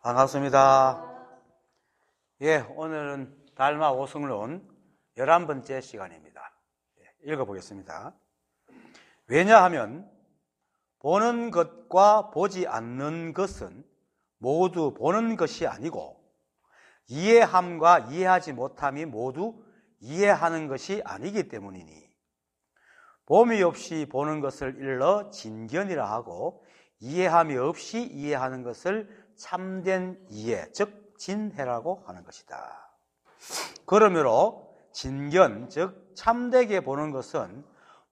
반갑습니다. 예, 오늘은 달마 오승론 11번째 시간입니다. 읽어보겠습니다. 왜냐하면 보는 것과 보지 않는 것은 모두 보는 것이 아니고 이해함과 이해하지 못함이 모두 이해하는 것이 아니기 때문이니 봄이 없이 보는 것을 일러 진견이라 하고 이해함이 없이 이해하는 것을 참된 이해, 즉 진해라고 하는 것이다. 그러므로 진견, 즉 참되게 보는 것은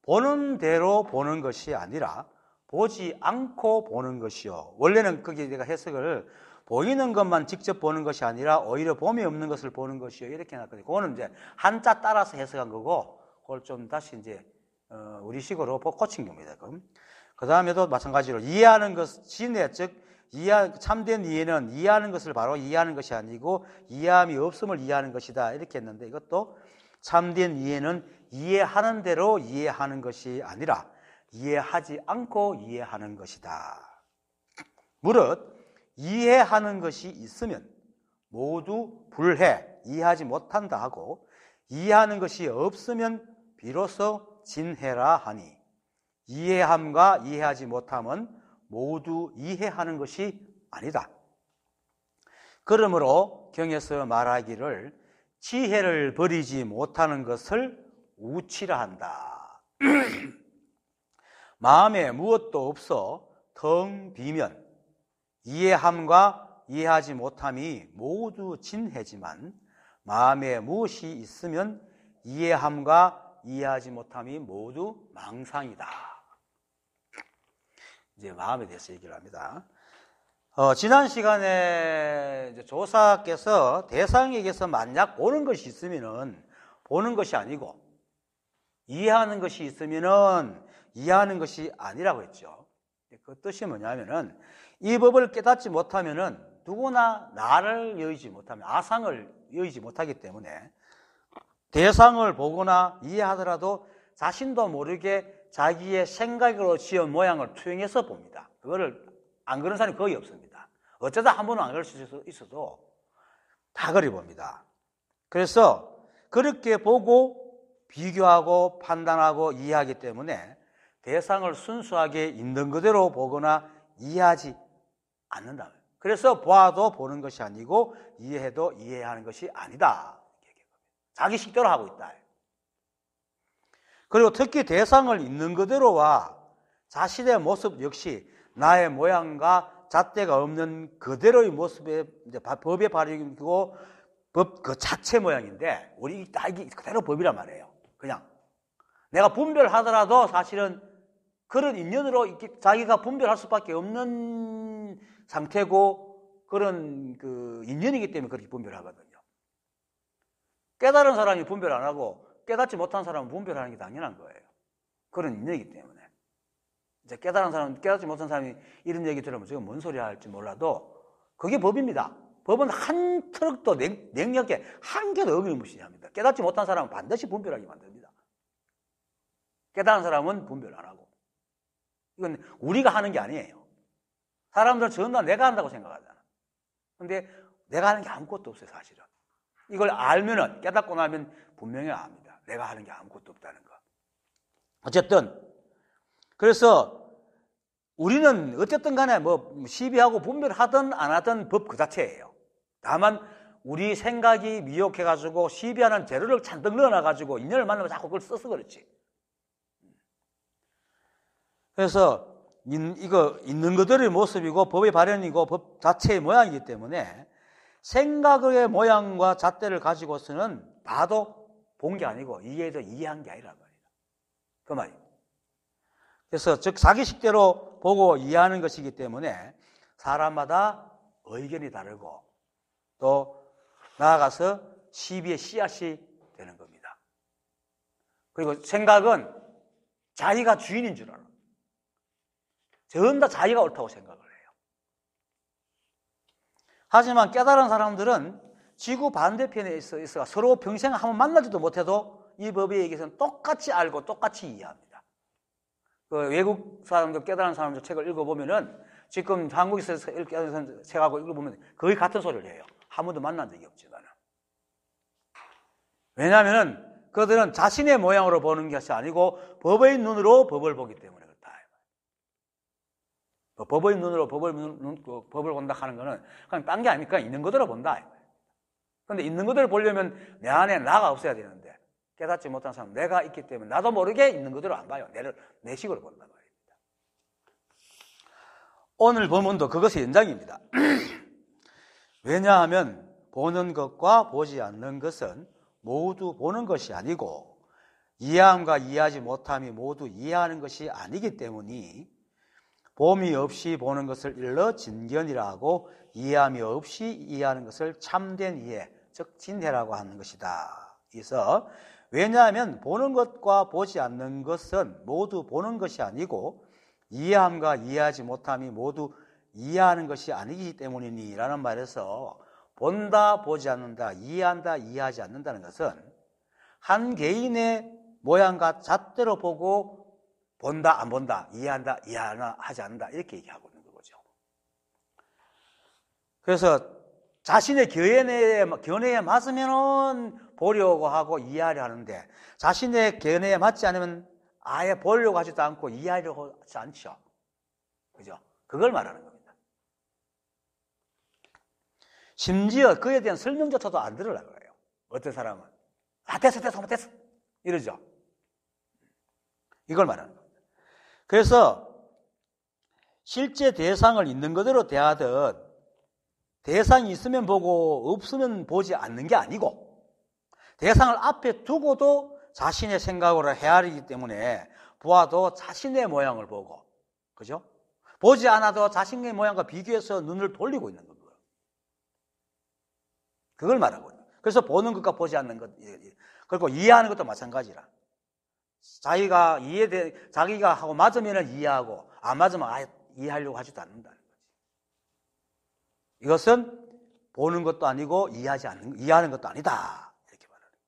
보는 대로 보는 것이 아니라 보지 않고 보는 것이요. 원래는 거기 내가 해석을 보이는 것만 직접 보는 것이 아니라 오히려 봄이 없는 것을 보는 것이요. 이렇게 해놨거든요. 그거는 이제 한자 따라서 해석한 거고, 그걸 좀 다시 이제 우리식으로 고친 겁니다. 그 다음에도 마찬가지로 이해하는 것, 진해, 즉 참된 이해는 이해하는 것을 바로 이해하는 것이 아니고 이해함이 없음을 이해하는 것이다. 이렇게 했는데 이것도 참된 이해는 이해하는 대로 이해하는 것이 아니라 이해하지 않고 이해하는 것이다. 무릇 이해하는 것이 있으면 모두 불해, 이해하지 못한다 하고 이해하는 것이 없으면 비로소 진해라 하니 이해함과 이해하지 못함은 모두 이해하는 것이 아니다. 그러므로 경에서 말하기를 지혜를 버리지 못하는 것을 우치라 한다. 마음에 무엇도 없어 텅 비면 이해함과 이해하지 못함이 모두 진해지만 마음에 무엇이 있으면 이해함과 이해하지 못함이 모두 망상이다. 이제 마음에 대해서 얘기를 합니다. 지난 시간에 이제 조사께서 대상에게서 만약 보는 것이 있으면은 보는 것이 아니고 이해하는 것이 있으면은 이해하는 것이 아니라고 했죠. 그 뜻이 뭐냐면은 이 법을 깨닫지 못하면은 누구나 나를 여의지 못하면 아상을 여의지 못하기 때문에 대상을 보거나 이해하더라도 자신도 모르게 자기의 생각으로 지은 모양을 투영해서 봅니다. 그거를 안 그런 사람이 거의 없습니다. 어쩌다 한 번은 안 그럴 수 있어도 다 그리 봅니다. 그래서 그렇게 보고 비교하고 판단하고 이해하기 때문에 대상을 순수하게 있는 그대로 보거나 이해하지 않는다. 그래서 보아도 보는 것이 아니고 이해해도 이해하는 것이 아니다. 자기 식대로 하고 있다. 그리고 특히 대상을 있는 그대로와 자신의 모습 역시 나의 모양과 잣대가 없는 그대로의 모습의 법의 발현이고 법 그 자체 모양인데 우리 다 이게 그대로 법이란 말이에요. 그냥 내가 분별하더라도 사실은 그런 인연으로 이렇게 자기가 분별할 수밖에 없는 상태고 그런 그 인연이기 때문에 그렇게 분별하거든요. 깨달은 사람이 분별 안 하고 깨닫지 못한 사람은 분별하는 게 당연한 거예요. 그런 인연이기 때문에. 이제 깨달은 사람, 깨닫지 못한 사람이 이런 얘기 들으면 지금 뭔 소리 할지 몰라도 그게 법입니다. 법은 한 트럭도 능력에 한 개도 어기무시합니다. 깨닫지 못한 사람은 반드시 분별하게 만듭니다. 깨달은 사람은 분별 안 하고. 이건 우리가 하는 게 아니에요. 사람들은 전부 다 내가 한다고 생각하잖아. 근데 내가 하는 게 아무것도 없어요, 사실은. 이걸 알면은, 깨닫고 나면 분명히 압니다. 내가 하는 게 아무것도 없다는 거. 어쨌든, 그래서 우리는 어쨌든 간에 뭐 시비하고 분별하든 안 하든 법 그 자체예요. 다만 우리 생각이 미혹해가지고 시비하는 재료를 잔뜩 넣어놔가지고 인연을 만나면 자꾸 그걸 써서 그렇지. 그래서 이거 있는 그대로의 모습이고 법의 발현이고 법 자체의 모양이기 때문에 생각의 모양과 잣대를 가지고서는 봐도 본 게 아니고 이해도 이해한 게 아니란 말이에요. 그 말이에요. 그래서 즉 자기식대로 보고 이해하는 것이기 때문에 사람마다 의견이 다르고 또 나아가서 시비의 씨앗이 되는 겁니다. 그리고 생각은 자기가 주인인 줄 알아. 전부 다 자기가 옳다고 생각을 해요. 하지만 깨달은 사람들은 지구 반대편에 있어 서로 평생 한번 만나지도 못해도 이 법에 의해서는 똑같이 알고 똑같이 이해합니다. 그 외국 사람들, 깨달은 사람들 책을 읽어보면은 지금 한국에서 이렇게 하는 책하고 읽어보면 거의 같은 소리를 해요. 한 번도 만난 적이 없지, 나는. 왜냐하면 그들은 자신의 모양으로 보는 것이 아니고 법의 눈으로 법을 보기 때문에 그렇다. 법의 눈으로 법을 본다 하는 거는 그냥 딴 게 아니니까 있는 그대로 본다. 그런데 있는 그대로 보려면 내 안에 나가 없어야 되는데 깨닫지 못한 사람, 내가 있기 때문에 나도 모르게 있는 그대로 안 봐요. 내 식으로 본단 말입니다. 오늘 본문도 그것이 연장입니다. 왜냐하면 보는 것과 보지 않는 것은 모두 보는 것이 아니고 이해함과 이해하지 못함이 모두 이해하는 것이 아니기 때문이 봄이 없이 보는 것을 일러 진견이라 하고 이해함이 없이 이해하는 것을 참된 이해, 즉 진해라고 하는 것이다. 그래서 왜냐하면 보는 것과 보지 않는 것은 모두 보는 것이 아니고 이해함과 이해하지 못함이 모두 이해하는 것이 아니기 때문이니 라는 말에서 본다, 보지 않는다, 이해한다, 이해하지 않는다는 것은 한 개인의 모양과 잣대로 보고 본다, 안 본다, 이해한다, 이해하지 않는다 이렇게 얘기하고 있는 거죠. 그래서 자신의 견해에 맞으면 보려고 하고 이해하려 하는데 자신의 견해에 맞지 않으면 아예 보려고 하지도 않고 이해하려고 하지 않죠. 그죠? 그걸 말하는 겁니다. 심지어 그에 대한 설명조차도 안 들으려고 해요. 어떤 사람은 됐어 이러죠. 이걸 말하는 겁니다. 그래서 실제 대상을 있는 그대로 대하듯 대상이 있으면 보고 없으면 보지 않는 게 아니고 대상을 앞에 두고도 자신의 생각으로 헤아리기 때문에 보아도 자신의 모양을 보고, 그죠? 보지 않아도 자신의 모양과 비교해서 눈을 돌리고 있는 거예요. 그걸 말하고 있는 거예요. 그래서 보는 것과 보지 않는 것, 그리고 이해하는 것도 마찬가지라. 자기가 하고 맞으면 이해하고 안 맞으면 아예 이해하려고 하지도 않는다는 거지. 이것은 보는 것도 아니고 이해하는 것도 아니다. 이렇게 말하는 거예요.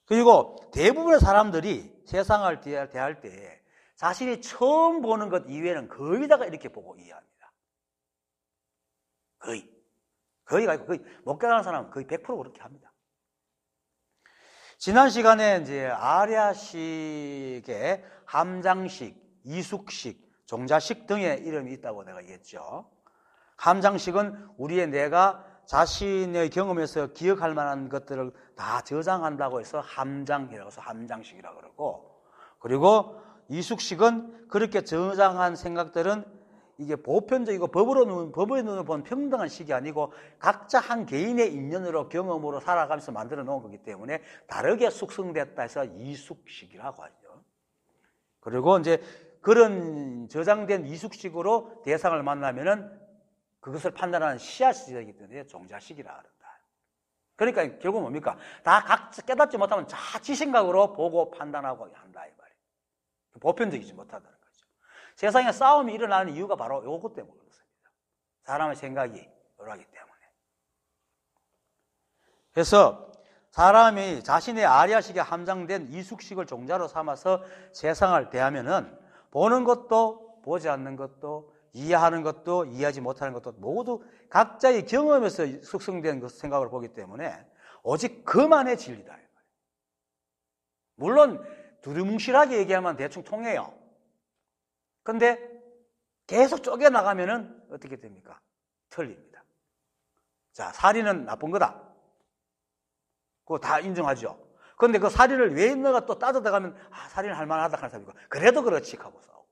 그리고 대부분의 사람들이 세상을 대할 때 자신이 처음 보는 것 이외에는 거의 다가 이렇게 보고 이해합니다. 거의가 못 깨달은 사람은 거의 100% 그렇게 합니다. 지난 시간에 이제 아랴식의 함장식, 이숙식, 종자식 등의 이름이 있다고 내가 얘기했죠. 함장식은 우리의 뇌가 자신의 경험에서 기억할 만한 것들을 다 저장한다고 해서 함장이라고 해서 함장식이라고 그러고, 그리고 이숙식은 그렇게 저장한 생각들은 이게 보편적이고 법의 눈으로 본 평등한 식이 아니고 각자 한 개인의 인연으로 경험으로 살아가면서 만들어 놓은 거기 때문에 다르게 숙성됐다 해서 이숙식이라고 하죠. 그리고 이제 그런 저장된 이숙식으로 대상을 만나면은 그것을 판단하는 시야식이 되기 때문에 종자식이라 그런다. 그러니까 결국 뭡니까? 다 각자 깨닫지 못하면 자기 생각으로 보고 판단하고 한다 이 말이에요. 보편적이지 못하다는 거죠. 세상에 싸움이 일어나는 이유가 바로 이것 때문에 그렇습니다. 사람의 생각이 여러하기 때문에. 그래서 사람이 자신의 아리아식에 함장된 이숙식을 종자로 삼아서 세상을 대하면은 보는 것도 보지 않는 것도 이해하는 것도 이해하지 못하는 것도 모두 각자의 경험에서 숙성된 생각을 보기 때문에 오직 그만의 진리다. 물론 두루뭉실하게 얘기하면 대충 통해요. 근데 계속 쪼개나가면은 어떻게 됩니까? 틀립니다. 자, 살인은 나쁜 거다. 그거 다 인정하죠. 그런데 그 살인을 왜 너가 또 따져나가면 살인을 할 만하다 하는 사람이고 그래도 그렇지 하고 싸우고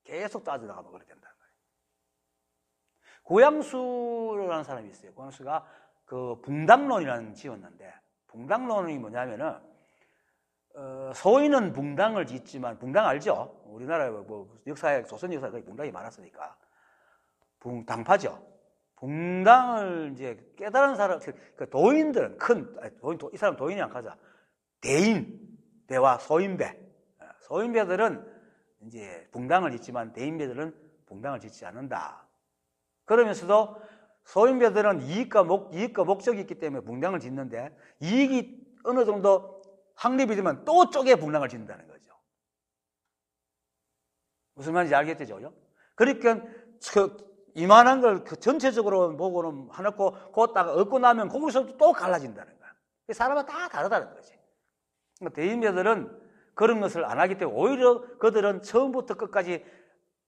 계속 따져나가면 그렇게 된다는 거예요. 고양수라는 사람이 있어요. 고양수가 그 붕당론이라는 지었는데 붕당론이 뭐냐면은 소인은 붕당을 짓지만 붕당 알죠? 우리나라 역사에 조선 역사에 거의 붕당이 많았으니까 당파죠. 붕당을 이제 깨달은 사람, 그 도인들은 이 사람 도인이 안 가자. 대와 소인배들은 이제 붕당을 짓지만 대인배들은 붕당을 짓지 않는다. 그러면서도 소인배들은 이익과 목적이 있기 때문에 붕당을 짓는데 이익이 어느 정도 확립이 되면 또 쪼개 붕당을 짓는다는 거죠. 무슨 말인지 알겠죠? 그러니까 이만한 걸 전체적으로 보고는 해놓고 걷다가 얻고 나면 거기서 또 갈라진다는 거야. 사람은 다 다르다는 거지. 그러니까 대인배들은 그런 것을 안 하기 때문에 오히려 그들은 처음부터 끝까지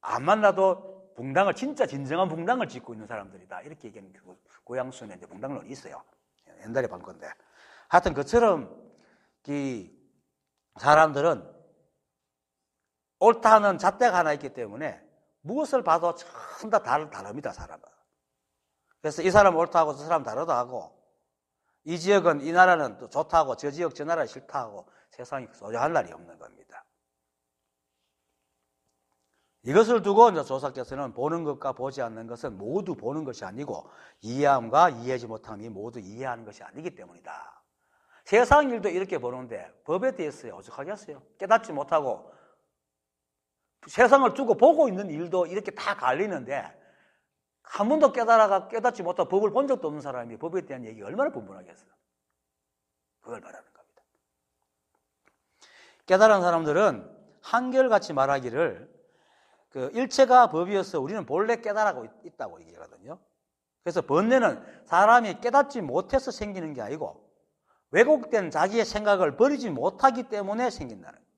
안 만나도 붕당을, 진짜 진정한 붕당을 짓고 있는 사람들이다. 이렇게 얘기하는 고양수에 이제 붕당론이 있어요. 옛날에 본 건데. 하여튼 그처럼 이 사람들은 옳다 하는 잣대가 하나 있기 때문에 무엇을 봐도 전부 다 다릅니다, 사람은. 그래서 이 사람은 옳다고 저 사람은 다르다 하고, 이 지역은 이 나라는 또 좋다고 저 지역 저 나라 싫다 하고, 세상이 소유할 날이 없는 겁니다. 이것을 두고 이제 조사께서는 보는 것과 보지 않는 것은 모두 보는 것이 아니고 이해함과 이해하지 못함이 모두 이해하는 것이 아니기 때문이다. 세상 일도 이렇게 보는데 법에 대해서 오죽하겠어요? 깨닫지 못하고 세상을 두고 보고 있는 일도 이렇게 다 갈리는데 한 번도 깨닫지 못하고 법을 본 적도 없는 사람이 법에 대한 얘기가 얼마나 분분하겠어요? 그걸 말하는 겁니다. 깨달은 사람들은 한결같이 말하기를 일체가 법이어서 우리는 본래 깨달아고 있다고 얘기하거든요. 그래서 번뇌는 사람이 깨닫지 못해서 생기는 게 아니고 왜곡된 자기의 생각을 버리지 못하기 때문에 생긴다는 거예요.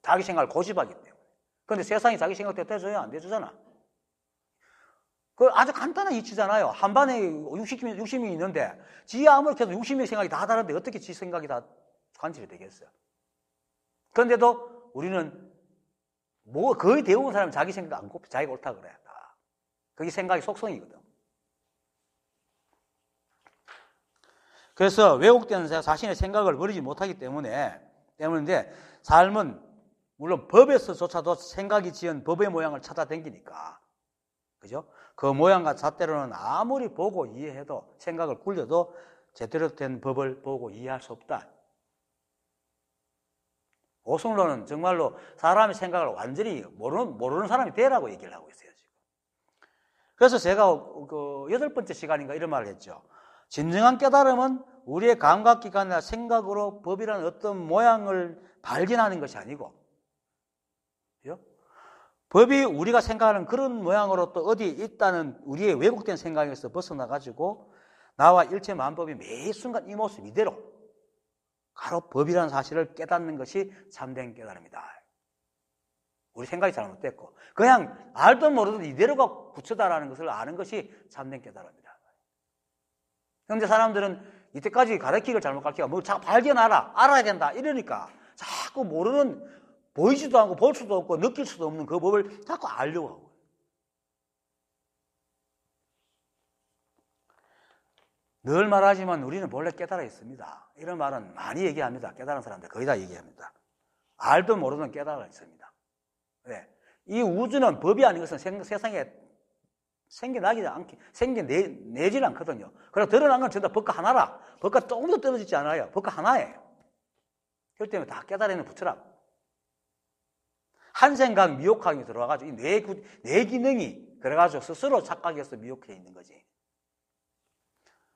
자기 생각을 고집하기 때문에. 그런데 세상이 자기 생각대로 대줘요? 안 대주잖아. 그 아주 간단한 이치잖아요. 한 반에 60이 있는데 지 아무렇게 해도 60명의 생각이 다 다른데 어떻게 지 생각이 다 관철이 되겠어요? 그런데도 우리는 거의 대부분 사람은 자기 생각 안 곱해. 자기가 옳다 그래. 다. 그게 생각의 속성이거든. 그래서 왜곡된 자신의 생각을 버리지 못하기 때문인데 삶은 물론 법에서조차도 생각이 지은 법의 모양을 찾아다니니까. 그죠? 그 모양과 잣대로는 아무리 보고 이해해도 생각을 굴려도 제대로 된 법을 보고 이해할 수 없다. 오승론은 정말로 사람의 생각을 완전히 모르는 사람이 되라고 얘기를 하고 있어요, 지금. 그래서 제가 8번째 시간인가 이런 말을 했죠. 진정한 깨달음은 우리의 감각기관이나 생각으로 법이라는 어떤 모양을 발견하는 것이 아니고, 그죠? 법이 우리가 생각하는 그런 모양으로 또 어디 있다는 우리의 왜곡된 생각에서 벗어나가지고 나와 일체 만법이 매 순간 이 모습 이대로 바로 법이라는 사실을 깨닫는 것이 참된 깨달음이다. 우리 생각이 잘못됐고 그냥 알도 모르도 이대로가 부처다라는 것을 아는 것이 참된 깨달음이다. 그런데 사람들은 이때까지 가르치기를 잘못 가르치고 뭐 자꾸 알아야 된다 이러니까 자꾸 모르는, 보이지도 않고 볼 수도 없고 느낄 수도 없는 그 법을 자꾸 알려고 하고. 늘 말하지만 우리는 본래 깨달아 있습니다. 이런 말은 많이 얘기합니다. 깨달은 사람들 거의 다 얘기합니다. 알도 모르는 깨달아 있습니다. 왜? 이 우주는 법이 아닌 것은 세상에 생겨내질 않거든요. 그래서 드러난 건 전부 다 법과 하나라. 법과 조금도 떨어지지 않아요. 법과 하나예요. 그렇기 때문에 다 깨달아있는 부처라. 한 생각 미혹하기 들어와가지고 뇌 기능이 그래가지고 스스로 착각해서 미혹해 있는 거지.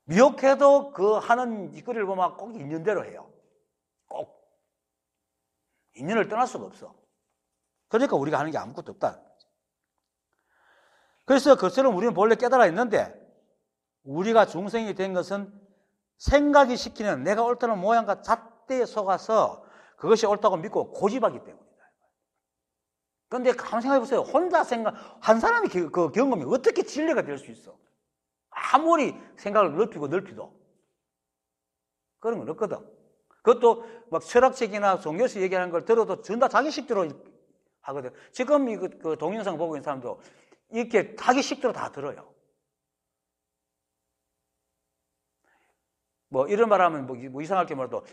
미혹해도 그 하는 짓거리를 보면 꼭 인연대로 해요. 꼭. 인연을 떠날 수가 없어. 그러니까 우리가 하는 게 아무것도 없다. 그래서 그처럼 우리는 본래 깨달아 있는데 우리가 중생이 된 것은 생각이 시키는 내가 옳다는 모양과 잣대에 속아서 그것이 옳다고 믿고 고집하기 때문이다. 그런데 가만 생각해 보세요. 혼자 한 사람이 그 경험이 어떻게 진리가 될 수 있어? 아무리 생각을 넓히도 그런 건 없거든. 그것도 막 철학책이나 종교에서 얘기하는 걸 들어도 전부 다 자기 식대로 하거든. 지금 그 동영상 보고 있는 사람도 이렇게 자기 식대로 다 들어요. 뭐 이런 말 하면 뭐 이상하게 말해도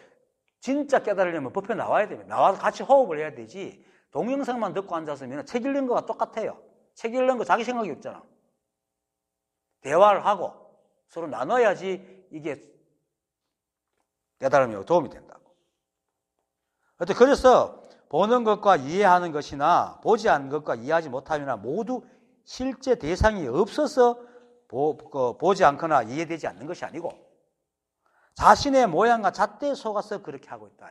진짜 깨달으려면 법에 나와야 됩니다. 나와서 같이 호흡을 해야 되지. 동영상만 듣고 앉았으면 책 읽는 거가 똑같아요. 책 읽는 거 자기 생각이 없잖아. 대화를 하고 서로 나눠야지 이게 깨달음에 도움이 된다고. 그래서 보는 것과 이해하는 것이나 보지 않는 것과 이해하지 못함이나 모두 실제 대상이 없어서 보지 않거나 이해되지 않는 것이 아니고 자신의 모양과 잣대에 속아서 그렇게 하고 있다.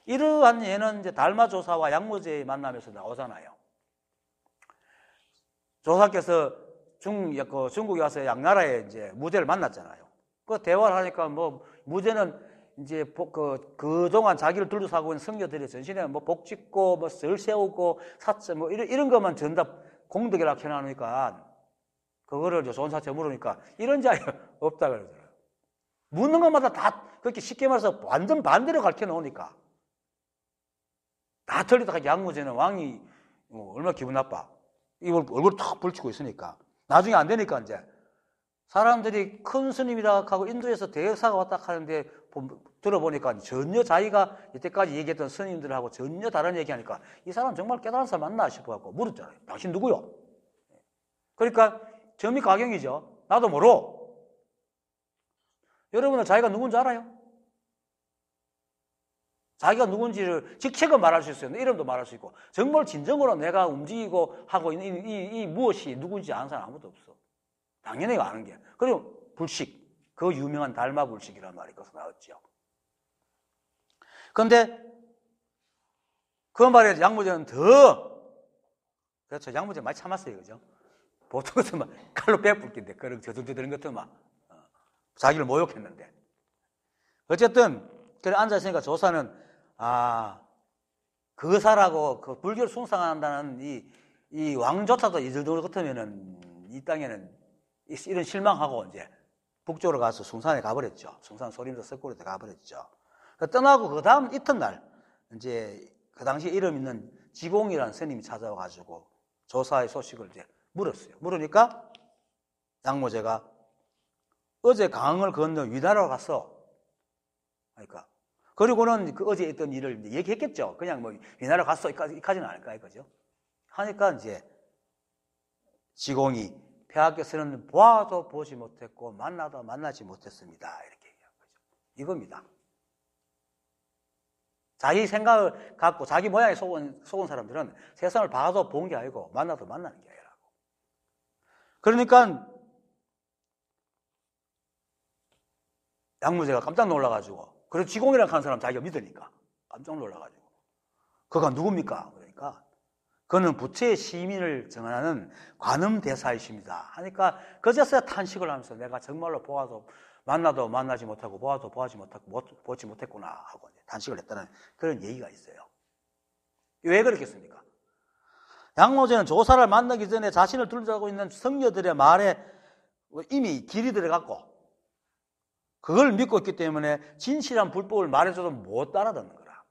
이러한 예는 이제 달마조사와 양무제의 만남에서 나오잖아요. 조사께서 중국에 와서 양나라의 이제 무제를 만났잖아요. 그 대화를 하니까 뭐 무제는 이제 그동안 자기를 둘러싸고 있는 성녀들의 전신에 뭐 복 짓고 뭐 썰 세우고 사체 뭐 이런 것만 전답 공덕이라고 해놔놓으니까 그거를 좋은 사체 물으니까 이런 자리 없다 그러더라고요. 묻는 것마다 다 그렇게 쉽게 말해서 완전 반대로 가르쳐 놓으니까 다 틀리다가 양무제는 왕이 얼마나 기분 나빠. 이걸 얼굴 탁 불치고 있으니까 나중에 안 되니까 이제 사람들이 큰 스님이라 하고 인도에서 대사가 왔다 하는데 들어보니까 전혀 자기가 이때까지 얘기했던 스님들하고 전혀 다른 얘기하니까 이 사람 정말 깨달은 사람 맞나 싶어갖고 물었잖아요. 당신 누구요? 그러니까 점이 가경이죠. 나도 모르. 여러분은 자기가 누군지 알아요? 자기가 누군지를 직책은 말할 수 있어요. 이름도 말할 수 있고 정말 진정으로 내가 움직이고 하고 있는 이 무엇이 누군지 아는 사람 아무도 없어. 당연히 아는 게. 그리고 불식, 그 유명한 달마 불식이라는 말이 거기서 나왔죠. 그런데 그 말에 양무제는 그렇죠. 양무제 많이 참았어요. 그죠? 보통 같으면 칼로 빼불긴데 그런 저들은 같으면 자기를 모욕했는데 어쨌든 그래 앉아있으니까 조사는 그사라고 그 불교를 숭상한다는 이 왕조차도 이 정도 같으면은 이 땅에는 이런 실망하고 이제 북쪽으로 가서 숭산에 가버렸죠. 숭산 소림사 석굴에 가버렸죠. 떠나고 그 다음 이튿날 이제 그 당시에 이름 있는 지공이라는 스님이 찾아와가지고 조사의 소식을 이제 물었어요. 물으니까 양무제가 어제 강을 건너 위나라로 갔어. 그러니까 그리고는 그 어제 있던 일을 얘기했겠죠. 그냥 뭐 위나라로 갔어 이까지는 아닐까 이거죠. 하니까 이제 지공이 폐하께서는 보아도 보지 못했고 만나도 만나지 못했습니다. 이렇게 얘기한 거죠. 이겁니다. 자기 생각을 갖고 자기 모양에 속은 사람들은 세상을 봐도 본 게 아니고 만나도 만나는 게 아니라고. 그러니까 양무제가 깜짝 놀라가지고 그래서 지공이라고 하는 사람 자기가 믿으니까 깜짝 놀라가지고 그가 누굽니까? 그러니까 그는 부처의 시민을 정하는 관음대사이십니다. 하니까 그제서야 탄식을 하면서 내가 정말로 보아도 만나도 만나지 못하고 보아도 보지 못했구나 하고 탄식을 했다는 그런 얘기가 있어요. 왜 그렇겠습니까? 양무제는 조사를 만나기 전에 자신을 둘러싸고 있는 성녀들의 말에 이미 길이 들어갔고 그걸 믿고 있기 때문에 진실한 불법을 말해줘도 못 따라듣는 거라.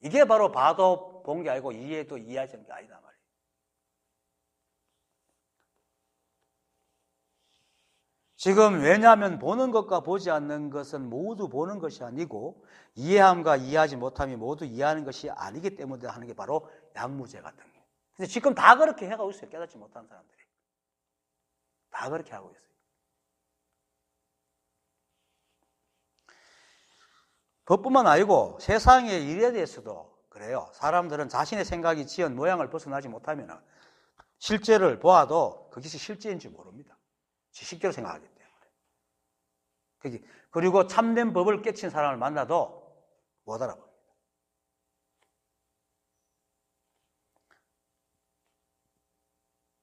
이게 바로 봐도 본 게 아니고 이해도 이해하시는 게 아니다 말이에요. 지금 왜냐하면 보는 것과 보지 않는 것은 모두 보는 것이 아니고 이해함과 이해하지 못함이 모두 이해하는 것이 아니기 때문에 하는 게 바로 양무제 같은 거예요. 근데 지금 다 그렇게 해가고 있어요. 깨닫지 못한 사람들이. 다 그렇게 하고 있어요. 법뿐만 아니고 세상의 일에 대해서도 그래요. 사람들은 자신의 생각이 지은 모양을 벗어나지 못하면 실제를 보아도 그것이 실제인지 모릅니다. 지식대로 생각하기 때문에. 그리고 참된 법을 깨친 사람을 만나도 못 알아봅니다.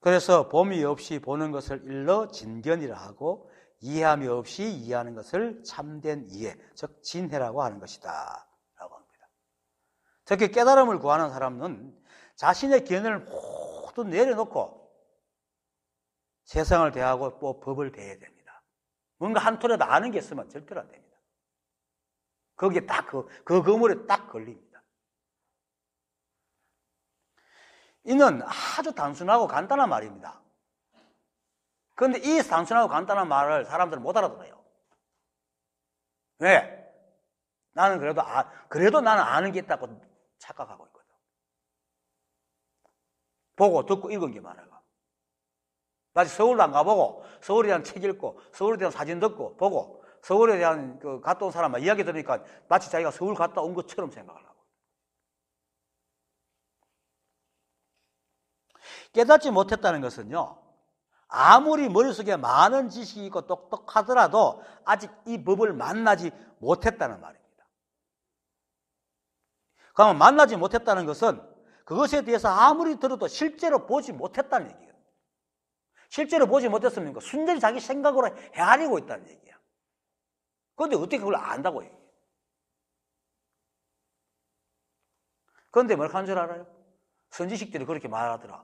그래서 봄이 없이 보는 것을 일러 진견이라 하고 이해함이 없이 이해하는 것을 참된 이해, 즉 진해라고 하는 것이다 라고 합니다. 특히 깨달음을 구하는 사람은 자신의 견해를 모두 내려놓고 세상을 대하고 또 법을 대해야 됩니다. 뭔가 한 톨에도 아는 게 있으면 절대로 안 됩니다. 거기에 딱 그 그물에 딱 걸립니다. 이는 아주 단순하고 간단한 말입니다. 그런데 이 단순하고 간단한 말을 사람들은 못 알아들어요. 왜? 나는 그래도 나는 아는 게 있다고 착각하고 있거든. 보고 듣고 읽은 게 많아요. 마치 서울도 안 가보고 서울에 대한 책 읽고 서울에 대한 사진 듣고 보고 서울에 대한 갔다 온 사람만 이야기 들으니까 마치 자기가 서울 갔다 온 것처럼 생각을 하고. 깨닫지 못했다는 것은요, 아무리 머릿속에 많은 지식이 있고 똑똑하더라도 아직 이 법을 만나지 못했다는 말입니다. 그러면 만나지 못했다는 것은 그것에 대해서 아무리 들어도 실제로 보지 못했다는 얘기예요. 실제로 보지 못했으니까 순전히 자기 생각으로 헤아리고 있다는 얘기야. 그런데 어떻게 그걸 안다고 얘기해요? 그런데 뭘 한 줄 알아요? 선지식들이 그렇게 말하더라.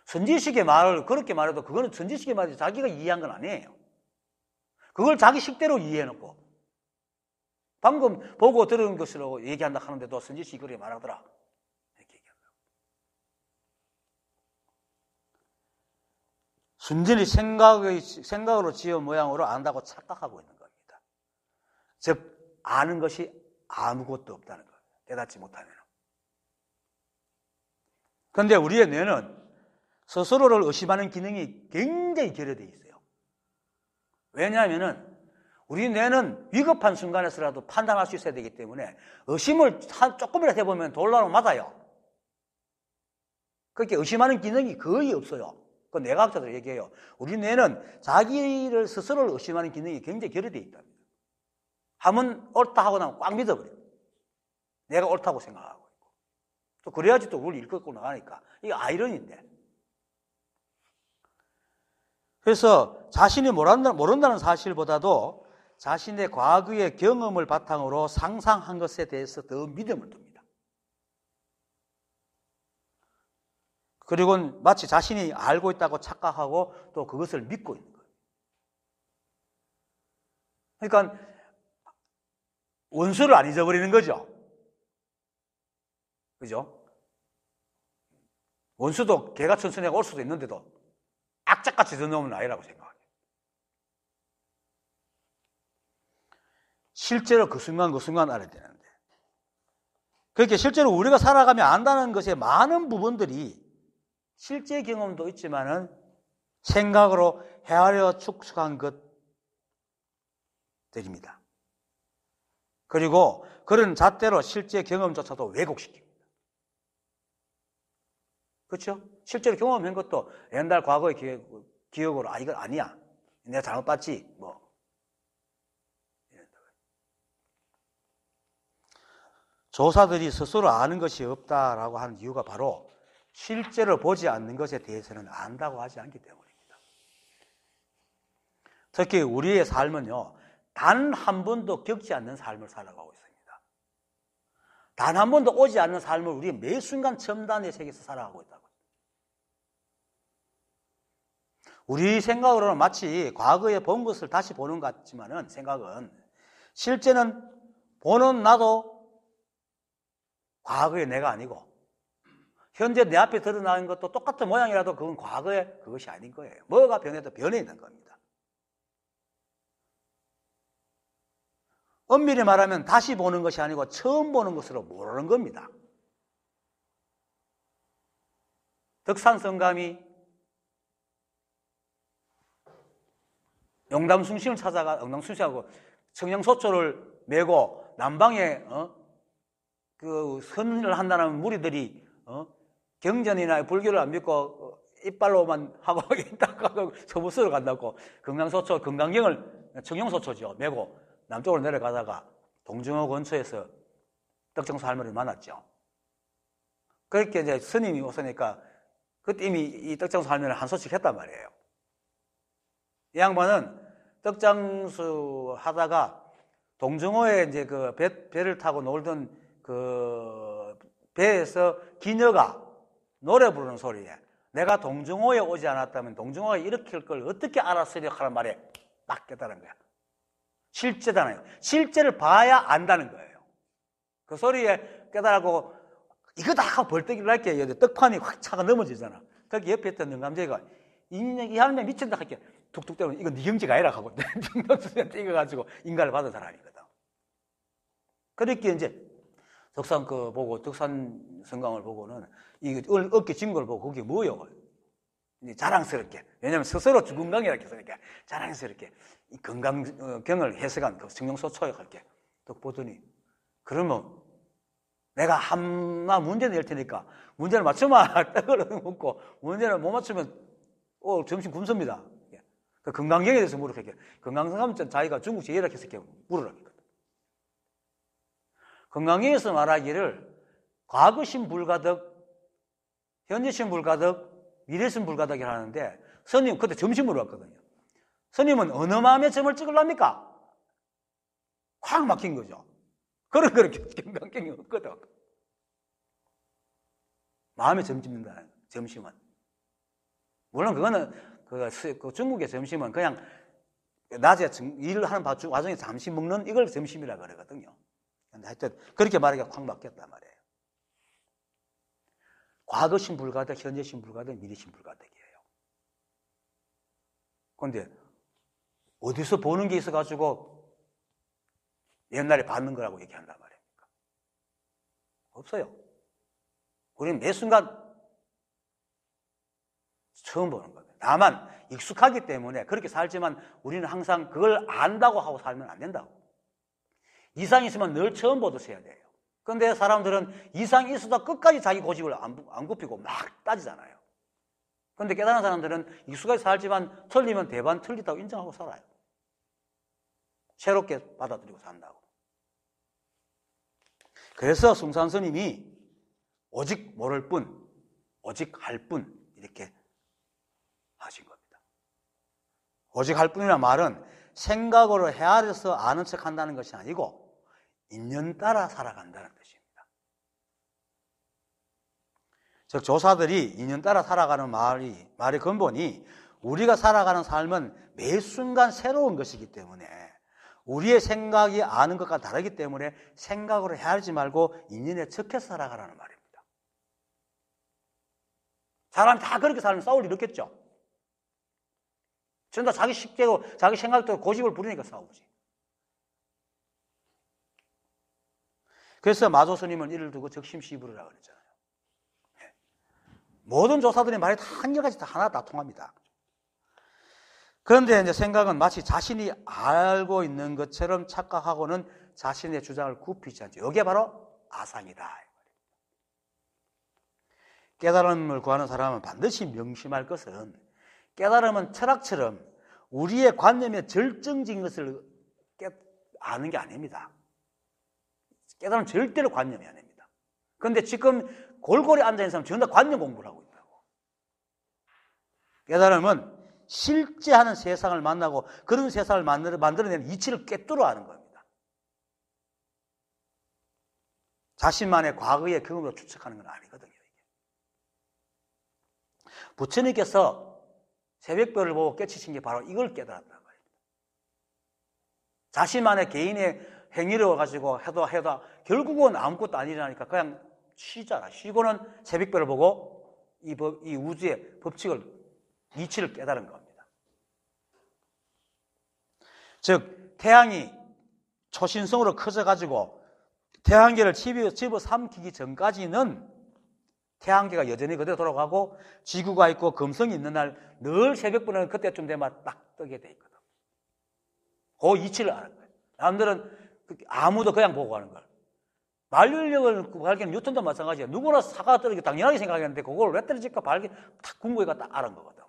선지식의 말을 그렇게 말해도 그거는 선지식의 말이 자기가 이해한 건 아니에요. 그걸 자기 식대로 이해해놓고 방금 보고 들은 것으로 얘기한다 하는데도 선지식이 그렇게 말하더라. 이렇게 얘기한다. 순전히 생각으로 지은 모양으로 안다고 착각하고 있는 겁니다. 즉 아는 것이 아무것도 없다는 거예요. 깨닫지 못하면. 그런데 우리의 뇌는 스스로를 의심하는 기능이 굉장히 결여되어 있어요. 왜냐하면 우리 뇌는 위급한 순간에서라도 판단할 수 있어야 되기 때문에 의심을 조금이라도 해보면 돌나로 맞아요. 그렇게 의심하는 기능이 거의 없어요. 그 뇌과학자들 얘기해요. 우리 뇌는 자기를 스스로를 의심하는 기능이 굉장히 결여되어 있답니다. 하면 옳다 하고 나면 꽉 믿어버려요. 내가 옳다고 생각하고 있고. 또 그래야지 또 우리 읽고 나가니까. 이게 아이러니인데. 그래서 자신이 모른다는 사실보다도 자신의 과거의 경험을 바탕으로 상상한 것에 대해서 더 믿음을 둡니다. 그리고 마치 자신이 알고 있다고 착각하고 또 그것을 믿고 있는 거예요. 그러니까 원수를 안 잊어버리는 거죠. 그죠? 원수도 개가 천선해가 올 수도 있는데도 악착같이 던져오는 아이라고 생각해요. 실제로 그 순간 알아야 되는데. 그렇게 실제로 우리가 살아가며 안다는 것의 많은 부분들이 실제 경험도 있지만은 생각으로 헤아려 축적한 것들입니다. 그리고 그런 잣대로 실제 경험조차도 왜곡시킵니다. 그렇죠? 실제로 경험한 것도 옛날 과거의 기억으로 이건 아니야. 내가 잘못 봤지. 뭐. 조사들이 스스로 아는 것이 없다라고 하는 이유가 바로 실제로 보지 않는 것에 대해서는 안다고 하지 않기 때문입니다. 특히 우리의 삶은요, 단 한 번도 겪지 않는 삶을 살아가고 있습니다. 단 한 번도 오지 않는 삶을 우리 매 순간 첨단의 세계에서 살아가고 있다고. 우리 생각으로는 마치 과거에 본 것을 다시 보는 것 같지만은 생각은 실제는 보는 나도 과거의 내가 아니고 현재 내 앞에 드러나는 것도 똑같은 모양이라도 그건 과거의 그것이 아닌 거예요. 뭐가 변해도 변해 있는 겁니다. 엄밀히 말하면 다시 보는 것이 아니고 처음 보는 것으로 모르는 겁니다. 덕산성감이 영담숭신을 찾아가 영담숭신하고 청양소초를 메고 남방에 그 선을 한다는 무리들이 경전이나 불교를 안 믿고 이빨로만 하고 있다가 서부스로 간다고 금강소초 금강경을 청양소초죠 메고 남쪽으로 내려가다가 동중호 근처에서 떡정수 할머니를 만났죠. 그렇게 이제 스님이 오시니까 그때 이미 이 떡장수 할머니를 한 소식 했단 말이에요. 이 양반은 떡장수 하다가 동중호에 이제 그 배를 타고 놀던 그 배에서 기녀가 노래 부르는 소리에 내가 동중호에 오지 않았다면 동중호가 일으킬 걸 어떻게 알았으려 하는 말에 딱 깨달은 거야. 실제잖아요. 실제를 봐야 안다는 거예요. 그 소리에 깨달고 이거다 하고 벌떡 일어날게 떡판이 확 차가 넘어지잖아. 거기 옆에 있던 영감제가 이 할머니 미친다 할게 툭툭 때리면 이거 네 경지가 아니라 하고 등등수한테 이겨가지고 인가를 받은 사람이거든. 그렇게 이제 덕산 그 보고 덕산 성강을 보고는 이 어깨 진 걸 보고 그게 뭐요? 이제 자랑스럽게 왜냐하면 스스로 건강이라 했으니까 자랑스럽게 이 건강경을 해석한 그 청룡소초에 갈게 딱 보더니 그러면 내가 한마 문제 낼 테니까 문제를 맞추면 떡을 먹고 문제를 못 맞추면 점심 굶습니다. 그 건강경에 대해서 물으니까 건강성감은 자기가 중국 제일학해서 이렇게 물으라니까. 건강경에서 말하기를 과거신 불가득, 현재신 불가득, 미래신 불가득이라 하는데 스님 그때 점심으로 왔거든요. 스님은 어느 마음에 점을 찍으랍니까? 확 막힌 거죠. 그런 경각경이 없거든. 마음에 점 찍는다는 점심은. 물론 그거는 그 중국의 점심은 그냥 낮에 일을 하는 와중에 잠시 먹는 이걸 점심이라 그러거든요. 근데 하여튼 그렇게 말하기가 확 막혔단 말이에요. 과거신 불가득, 현재신 불가득, 미래신 불가득이에요. 그런데 어디서 보는 게 있어가지고 옛날에 받는 거라고 얘기한단 말입니까? 없어요. 우리는 매 순간 처음 보는 거예요. 다만 익숙하기 때문에 그렇게 살지만 우리는 항상 그걸 안다고 하고 살면 안 된다고. 이상이 있으면 늘 처음 보듯 해야 돼요. 그런데 사람들은 이상이 있어도 끝까지 자기 고집을 안 굽히고 막 따지잖아요. 그런데 깨달은 사람들은 익숙하게 살지만 틀리면 대반 틀리다고 인정하고 살아요. 새롭게 받아들이고 산다고. 그래서 숭산 스님이 오직 모를 뿐, 오직 할 뿐 이렇게 하신 겁니다. 오직 할 뿐이라는 말은 생각으로 헤아려서 아는 척 한다는 것이 아니고 인연 따라 살아간다는 뜻입니다. 즉 조사들이 인연 따라 살아가는 말의 근본이 우리가 살아가는 삶은 매 순간 새로운 것이기 때문에 우리의 생각이 아는 것과 다르기 때문에 생각으로 헤아리지 말고 인연에 척해서 살아가라는 말입니다. 사람이 다 그렇게 살면 싸울 일 없겠죠. 전부 다 자기 식대로 자기 생각대로 고집을 부리니까 싸우지. 그래서 마조 스님은 이를 두고 적심시부르라고 그랬잖아요. 모든 조사들의 말이 다 한결같이 다 하나 다 통합니다. 그런데 이제 생각은 마치 자신이 알고 있는 것처럼 착각하고는 자신의 주장을 굽히지 않죠. 이게 바로 아상이다. 깨달음을 구하는 사람은 반드시 명심할 것은 깨달음은 철학처럼 우리의 관념의 절정적인 것을 아는 게 아닙니다. 깨달음은 절대로 관념이 아닙니다. 그런데 지금 골골이 앉아있는 사람은 전부 다 관념 공부를 하고 있다고. 깨달음은 실제 하는 세상을 만나고 그런 세상을 만들어내는 이치를 꿰뚫어 아는 겁니다. 자신만의 과거의 경험으로 추측하는 건 아니거든요. 부처님께서 새벽별을 보고 깨치신 게 바로 이걸 깨달았단 말입니다. 자신만의 개인의 행위를 가지고 해도 결국은 아무것도 안 일어나니까 그냥 쉬잖아. 쉬고는 새벽별을 보고 이 우주의 법칙을, 이치를 깨달은 겁니다. 즉 태양이 초신성으로 커져가지고 태양계를 집어삼키기 전까지는 태양계가 여전히 그대로 돌아가고 지구가 있고 금성이 있는 날 늘 새벽분은 그때쯤 되면 딱 뜨게 돼 있거든. 그 이치를 아는 거예요. 남들은 아무도 그냥 보고 하는 걸. 만류인력을 발견한 뉴턴도 마찬가지예요. 누구나 사과가 떨어지게 당연하게 생각했는데 그걸 왜 떨어질까 딱 궁금해가 딱 알은 거거든.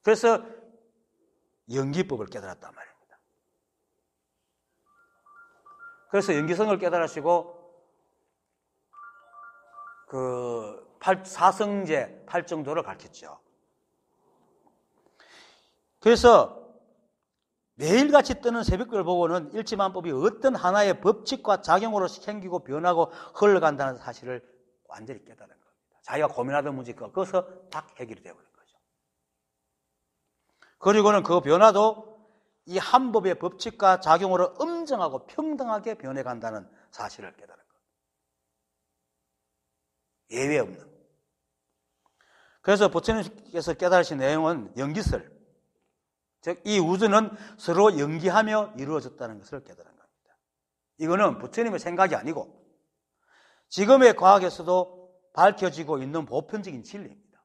그래서 연기법을 깨달았단 말입니다. 그래서 연기성을 깨달으시고 사성제 8정도를 가르쳤죠. 그래서 매일같이 뜨는 새벽별 보고는 일지만법이 어떤 하나의 법칙과 작용으로 생기고 변하고 흘러간다는 사실을 완전히 깨달은 겁니다. 자기가 고민하던 문제가 거기서 딱 해결이 되어버린 거죠. 그리고는 그 변화도 이 한 법의 법칙과 작용으로 엄정하고 평등하게 변해간다는 사실을 깨달은 겁니다. 예외 없는. 그래서 부처님께서 깨달으신 내용은 연기설, 즉 이 우주는 서로 연기하며 이루어졌다는 것을 깨달은 겁니다. 이거는 부처님의 생각이 아니고 지금의 과학에서도 밝혀지고 있는 보편적인 진리입니다.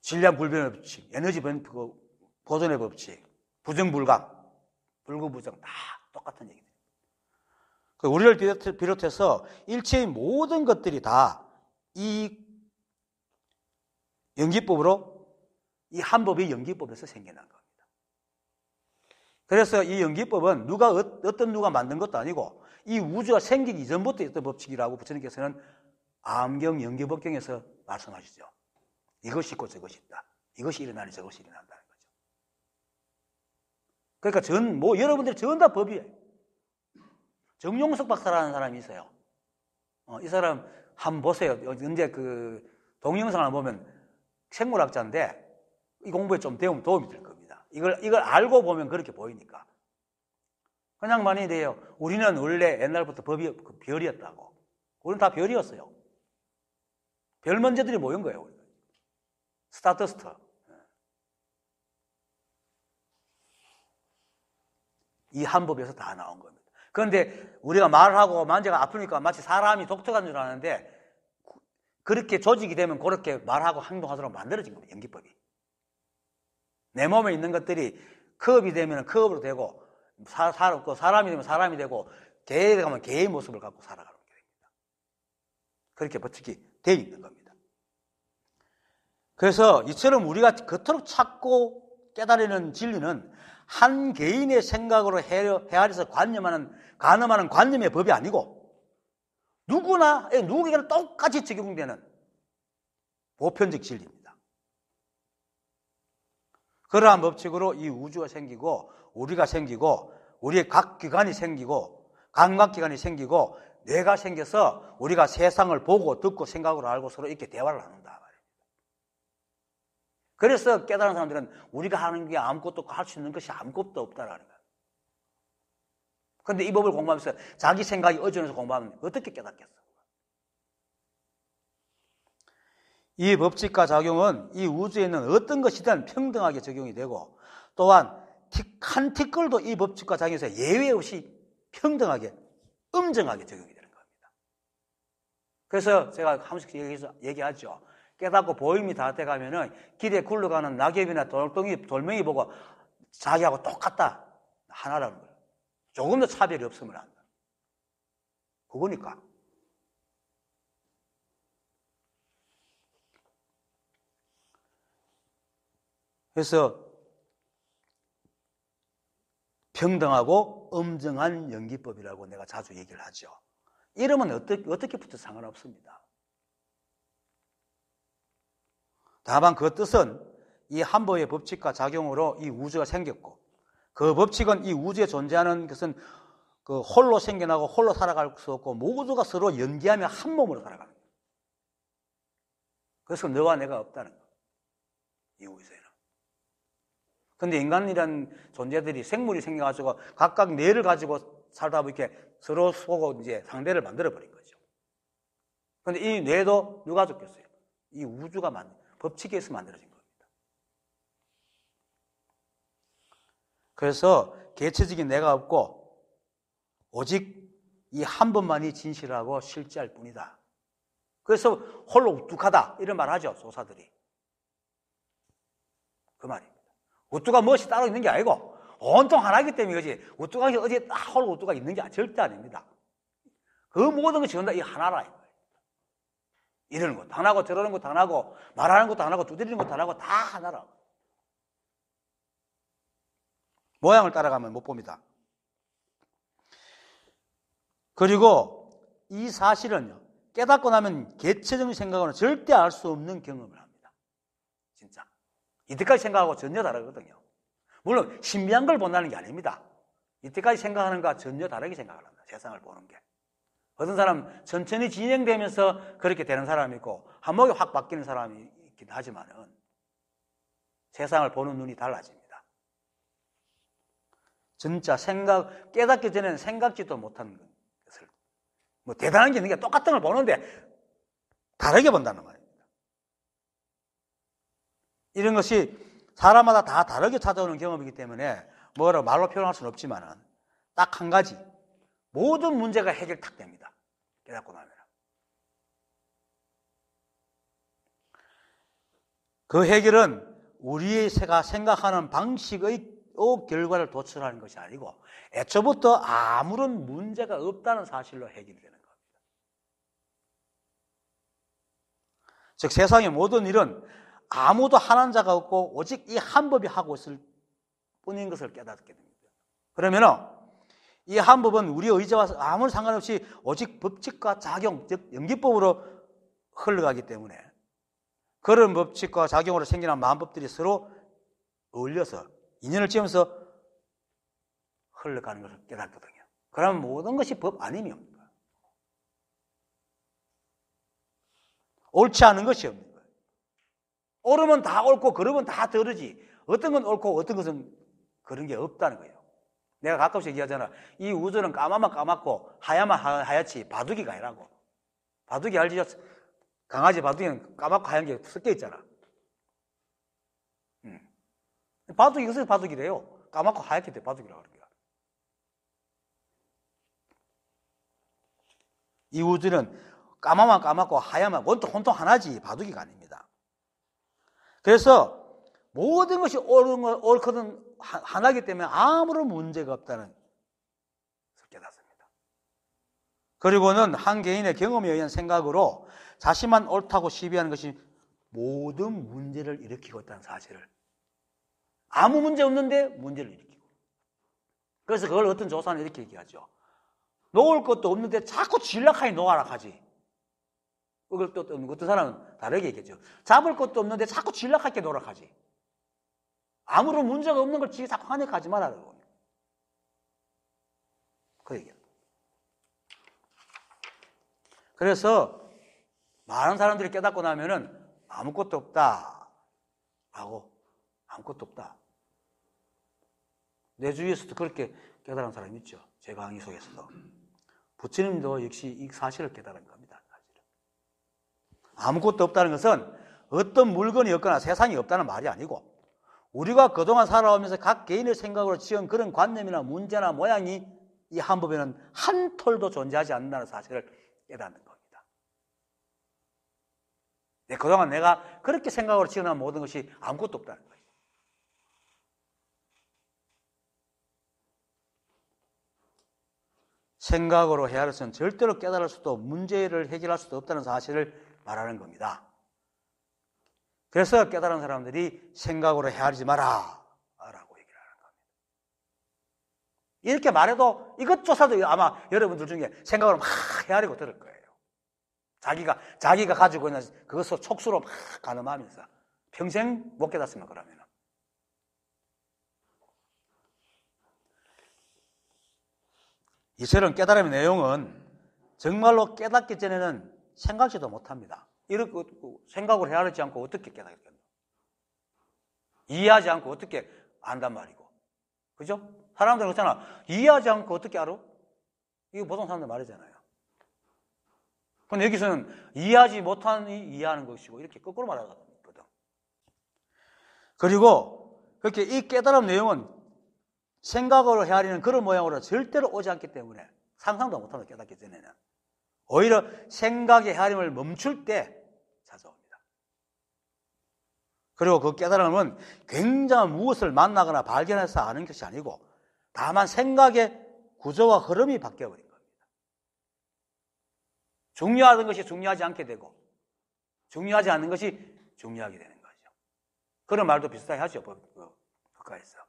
질량 불변의 법칙, 에너지 보존의 법칙, 부정불강, 불구부정 다 똑같은 얘기입니다. 우리를 비롯해서 일체의 모든 것들이 다 이 연기법으로 이 한 법이 연기법에서 생겨난 겁니다. 그래서 이 연기법은 어떤 누가 만든 것도 아니고 이 우주가 생기기 이전부터 있던 법칙이라고 부처님께서는 암경 연기법경에서 말씀하시죠. 이것이 있고 저것이 있다. 이것이 일어나니 저것이 일어난다는 거죠. 그러니까 여러분들이 전 다 법이에요. 정용석 박사라는 사람이 있어요. 이 사람 한번 보세요. 언제 그 동영상을 보면 생물학자인데 이 공부에 좀 도움이 될 겁니다. 이걸 알고 보면 그렇게 보이니까. 그냥 많이 돼요. 우리는 원래 옛날부터 법이 별이었다고. 우리는 다 별이었어요. 별 먼저들이 모인 거예요. 스타더스트. 이 한 법에서 다 나온 겁니다. 그런데 우리가 말을 하고 만재가 아프니까 마치 사람이 독특한 줄 아는데 그렇게 조직이 되면 그렇게 말하고 행동하도록 만들어진 겁니다. 연기법이. 내 몸에 있는 것들이 컵이 되면 컵으로 되고 사람이 되면 사람이 되고 개에 가면 개의 모습을 갖고 살아가는 게 됩니다. 그렇게 법칙이 되어 있는 겁니다. 그래서 이처럼 우리가 그토록 찾고 깨달으는 진리는 한 개인의 생각으로 헤아려서 가늠하는 관념의 법이 아니고 누구에게나 똑같이 적용되는 보편적 진리입니다. 그러한 법칙으로 이 우주가 생기고 우리가 생기고 우리의 각 기관이 생기고 감각기관이 생기고 뇌가 생겨서 우리가 세상을 보고 듣고 생각으로 알고 서로 이렇게 대화를 나눈다 말입니다. 그래서 깨달은 사람들은 우리가 하는 게 아무것도 없고 할 수 있는 것이 아무것도 없다라는 거예요. 그런데 이 법을 공부하면서 자기 생각이 의존해서 공부하면 어떻게 깨닫겠어? 이 법칙과 작용은 이 우주에 있는 어떤 것이든 평등하게 적용이 되고 또한 한 티끌도 이 법칙과 작용에서 예외 없이 평등하게 엄정하게 적용이 되는 겁니다. 그래서 제가 한 번씩 얘기하죠. 깨닫고 보임이 다 돼가면은 길에 굴러가는 낙엽이나 돌멩이 보고 자기하고 똑같다. 하나라는 거예요. 조금 더 차별이 없으면 안 돼. 그거니까. 그래서 평등하고 엄정한 연기법이라고 내가 자주 얘기를 하죠. 이름은 어떻게 붙어도 상관없습니다. 다만 그 뜻은 이 한 법의 법칙과 작용으로 이 우주가 생겼고 그 법칙은 이 우주에 존재하는 것은 그 홀로 생겨나고 홀로 살아갈 수 없고 모두가 서로 연기하며 한 몸으로 살아가는 거예요. 그래서 너와 내가 없다는 거예요. 이 우주에는. 근데 인간이란 존재들이 생물이 생겨가지고 각각 뇌를 가지고 살다 보니까 서로 보고 이제 상대를 만들어버린 거죠. 근데 이 뇌도 누가 줬겠어요? 이 우주가 법칙에서 만들어진 겁니다. 그래서 개체적인 내가 없고 오직 이 한 번만이 진실하고 실제할 뿐이다. 그래서 홀로 우뚝하다 이런 말 하죠. 소사들이. 그 말입니다. 우뚝가 무엇이 따로 있는 게 아니고 온통 하나이기 때문에 그지. 우뚝하게 어디에 딱 홀로 우뚝가 있는 게 절대 아닙니다. 그 모든 것이 전부 다 이 하나라. 이러는 것도 하나고 저러는 것도 하나고 말하는 것도 하나고 두드리는 것도 하나고 다 하나라. 모양을 따라가면 못 봅니다. 그리고 이 사실은요. 깨닫고 나면 개체적인 생각으로는 절대 알 수 없는 경험을 합니다. 진짜. 이때까지 생각하고 전혀 다르거든요. 물론 신비한 걸 본다는 게 아닙니다. 이때까지 생각하는 것과 전혀 다르게 생각을 합니다. 세상을 보는 게. 어떤 사람 천천히 진행되면서 그렇게 되는 사람이 있고 한 목에 확 바뀌는 사람이 있긴 하지만은 세상을 보는 눈이 달라집니다. 진짜 깨닫기 전에는 생각지도 못하는 것을 뭐 대단한 게 있는 게 똑같은 걸 보는데 다르게 본다는 말입니다. 이런 것이 사람마다 다 다르게 찾아오는 경험이기 때문에 뭐라고 말로 표현할 수는 없지만은 딱 한 가지 모든 문제가 해결 탁 됩니다. 깨닫고 나면. 그 해결은 우리의 새가 생각하는 방식의 결과를 도출하는 것이 아니고 애초부터 아무런 문제가 없다는 사실로 해결이 되는 겁니다. 즉 세상의 모든 일은 아무도 하는 자가 없고 오직 이 한 법이 하고 있을 뿐인 것을 깨닫게 됩니다. 그러면은 이 한법은 우리 의지와 아무 상관없이 오직 법칙과 작용, 즉 연기법으로 흘러가기 때문에 그런 법칙과 작용으로 생겨난 마음법들이 서로 어울려서 인연을 지으면서 흘러가는 것을 깨닫거든요. 그러면 모든 것이 법 아님이 없는 거예요. 옳지 않은 것이 없는 거예요. 옳으면 다 옳고 그러면 다 다르지. 어떤 건 옳고 어떤 것은 그런 게 없다는 거예요. 내가 가끔씩 얘기하잖아. 이 우주는 까마만 까맣고 하야만 하얗지 바둑이가 아니라고. 바둑이 알지요? 강아지 바둑이는 까맣고 하얀 게 섞여 있잖아. 바둑이 그래서 바둑이래요. 까맣고 하얗게 돼 바둑이라고 하는 거야. 이 우주는 까마만 까맣고 하야만 온통 하나지 바둑이가 아닙니다. 그래서 모든 것이 옳거든 하나이기 때문에 아무런 문제가 없다는 것을 깨닫습니다. 그리고는 한 개인의 경험에 의한 생각으로 자신만 옳다고 시비하는 것이 모든 문제를 일으키고 있다는 사실을, 아무 문제 없는데 문제를 일으키고, 그래서 그걸 어떤 조사는 이렇게 얘기하죠. 놓을 것도 없는데 자꾸 진락하게 놓아라 하지. 그걸 또 어떤 사람은 다르게 얘기하죠. 잡을 것도 없는데 자꾸 진락하게 놓으라 하지. 아무런 문제가 없는 걸 지가 자꾸 하니까 말하라고. 그 얘기예요. 그래서 많은 사람들이 깨닫고 나면은 아무것도 없다 하고, 아무것도 없다. 내 주위에서도 그렇게 깨달은 사람이 있죠. 제 강의 속에서도. 부처님도 역시 이 사실을 깨달은 겁니다. 사실은. 아무것도 없다는 것은 어떤 물건이 없거나 세상이 없다는 말이 아니고, 우리가 그동안 살아오면서 각 개인의 생각으로 지은 그런 관념이나 문제나 모양이 이 한법에는 한 톨도 존재하지 않는다는 사실을 깨닫는 겁니다. 그동안 내가 그렇게 생각으로 지어놓은 모든 것이 아무것도 없다는 거예요. 생각으로 헤아릴 수는 절대로 깨달을 수도 문제를 해결할 수도 없다는 사실을 말하는 겁니다. 그래서 깨달은 사람들이 생각으로 헤아리지 마라 라고 얘기를 하는 겁니다. 이렇게 말해도 이것조차도 아마 여러분들 중에 생각으로 막 헤아리고 들을 거예요. 자기가 가지고 있는 그것을 촉수로 막 가늠하면서 평생 못 깨닫으면 그러면. 이처럼 깨달음의 내용은 정말로 깨닫기 전에는 생각지도 못합니다. 이렇게 생각으로 헤아리지 않고 어떻게 깨닫겠노? 이해하지 않고 어떻게 안단 말이고. 그죠? 사람들은 그렇잖아. 이해하지 않고 어떻게 알아? 이거 보통 사람들 말이잖아요. 근데 여기서는 이해하지 못하니 이해하는 것이고 이렇게 거꾸로 말하거든. 그리고 그렇게 이 깨달음 내용은 생각으로 헤아리는 그런 모양으로 절대로 오지 않기 때문에 상상도 못하는 깨닫기 전에는 오히려 생각의 헤아림을 멈출 때 찾아옵니다. 그리고 그 깨달음은 굉장한 무엇을 만나거나 발견해서 아는 것이 아니고 다만 생각의 구조와 흐름이 바뀌어버린 겁니다. 중요하던 것이 중요하지 않게 되고 중요하지 않는 것이 중요하게 되는 거죠. 그런 말도 비슷하게 하죠. 국가에서.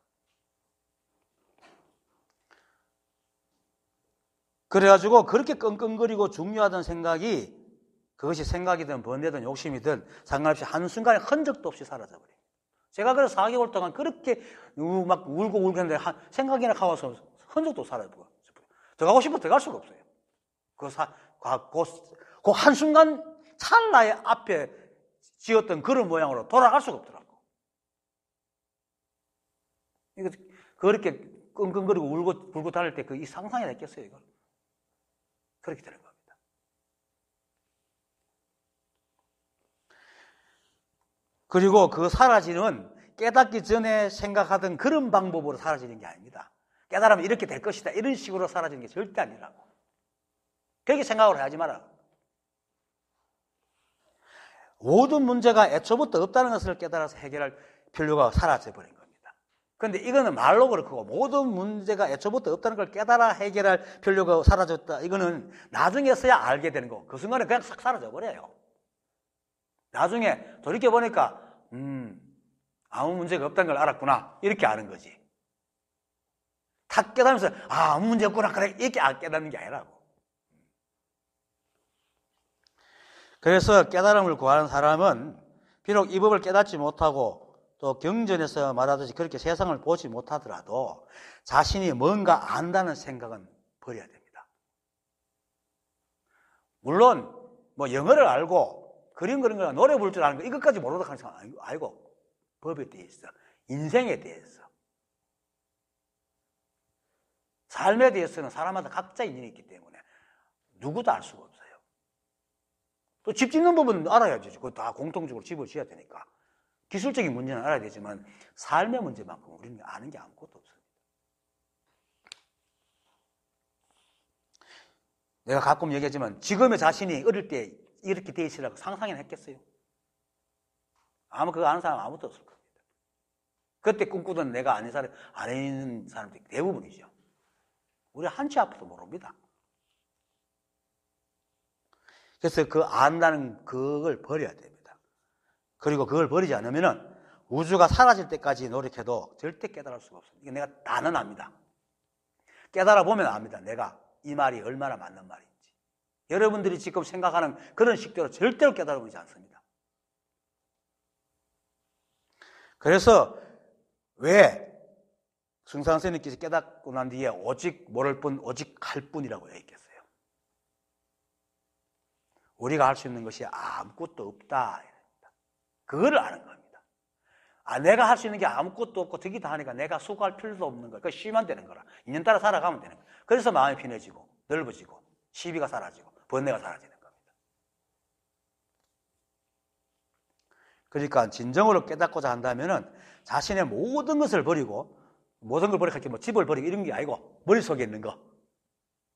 그래가지고 그렇게 끙끙거리고 중요하던 생각이 그것이 생각이든 번뇌든 욕심이든 상관없이 한순간에 흔적도 없이 사라져버려요. 제가 그래서 4개월 동안 그렇게 막 울고 했는데 생각이나 가와서 흔적도 사라져버려요. 더 가고 싶으면 더 갈 수가 없어요. 그 한순간 찰나의 앞에 지었던 그런 모양으로 돌아갈 수가 없더라고. 이거 그렇게 끙끙거리고 울고 다닐 때 이 상상이 됐겠어요, 이걸. 그렇게 되는 겁니다. 그리고 그 사라지는 깨닫기 전에 생각하던 그런 방법으로 사라지는 게 아닙니다. 깨달으면 이렇게 될 것이다. 이런 식으로 사라지는 게 절대 아니라고. 그렇게 생각을 하지 마라. 모든 문제가 애초부터 없다는 것을 깨달아서 해결할 필요가 사라져버린 겁니다. 그런데 이거는 말로 그렇고 모든 문제가 애초부터 없다는 걸 깨달아 해결할 필요가 사라졌다. 이거는 나중에서야 알게 되는 거. 그 순간에 그냥 싹 사라져버려요. 나중에 돌이켜보니까 아무 문제가 없다는 걸 알았구나. 이렇게 아는 거지. 탁 깨달으면서 아무 문제 없구나 그래 이렇게 깨닫는 게 아니라고. 그래서 깨달음을 구하는 사람은 비록 이 법을 깨닫지 못하고 또 경전에서 말하듯이 그렇게 세상을 보지 못하더라도 자신이 뭔가 안다는 생각은 버려야 됩니다. 물론 뭐 영어를 알고 그림 그리는 거나 노래 부를 줄 아는 거 이것까지 모르도록 하는 사람 알고 법에 대해서 인생에 대해서 삶에 대해서는 사람마다 각자 인연이 있기 때문에 누구도 알 수가 없어요. 또 집 짓는 법은 알아야죠. 그거 다 공통적으로 집을 지어야 되니까. 기술적인 문제는 알아야 되지만 삶의 문제만큼 우리는 아는 게 아무것도 없습니다. 내가 가끔 얘기하지만 지금의 자신이 어릴 때 이렇게 돼 있으라고 상상이나 했겠어요? 아마 그거 아는 사람 아무도 없을 겁니다. 그때 꿈꾸던 내가 아닌 사람, 안에 있는 사람들이 대부분이죠. 우리 한치 앞도 모릅니다. 그래서 그 안다는 그걸 버려야 됩니다. 그리고 그걸 버리지 않으면은 우주가 사라질 때까지 노력해도 절대 깨달을 수가 없습니다. 이게 내가 다는 압니다. 깨달아 보면 압니다. 내가 이 말이 얼마나 맞는 말인지. 여러분들이 지금 생각하는 그런 식대로 절대로 깨달아보지 않습니다. 그래서 왜 승상스님께서 깨닫고 난 뒤에 오직 모를 뿐 오직 할 뿐이라고 얘기했겠어요? 우리가 할 수 있는 것이 아무것도 없다. 그거를 아는 겁니다. 내가 할 수 있는 게 아무것도 없고 덕이 다 하니까 내가 수고할 필요도 없는 거야. 그거 쉬면 되는 거라. 인연 따라 살아가면 되는 거야. 그래서 마음이 편해지고 넓어지고 시비가 사라지고 번뇌가 사라지는 겁니다. 그러니까 진정으로 깨닫고자 한다면은 자신의 모든 것을 버리고 모든 걸 버리고 뭐 집을 버리고 이런 게 아니고 머릿속에 있는 거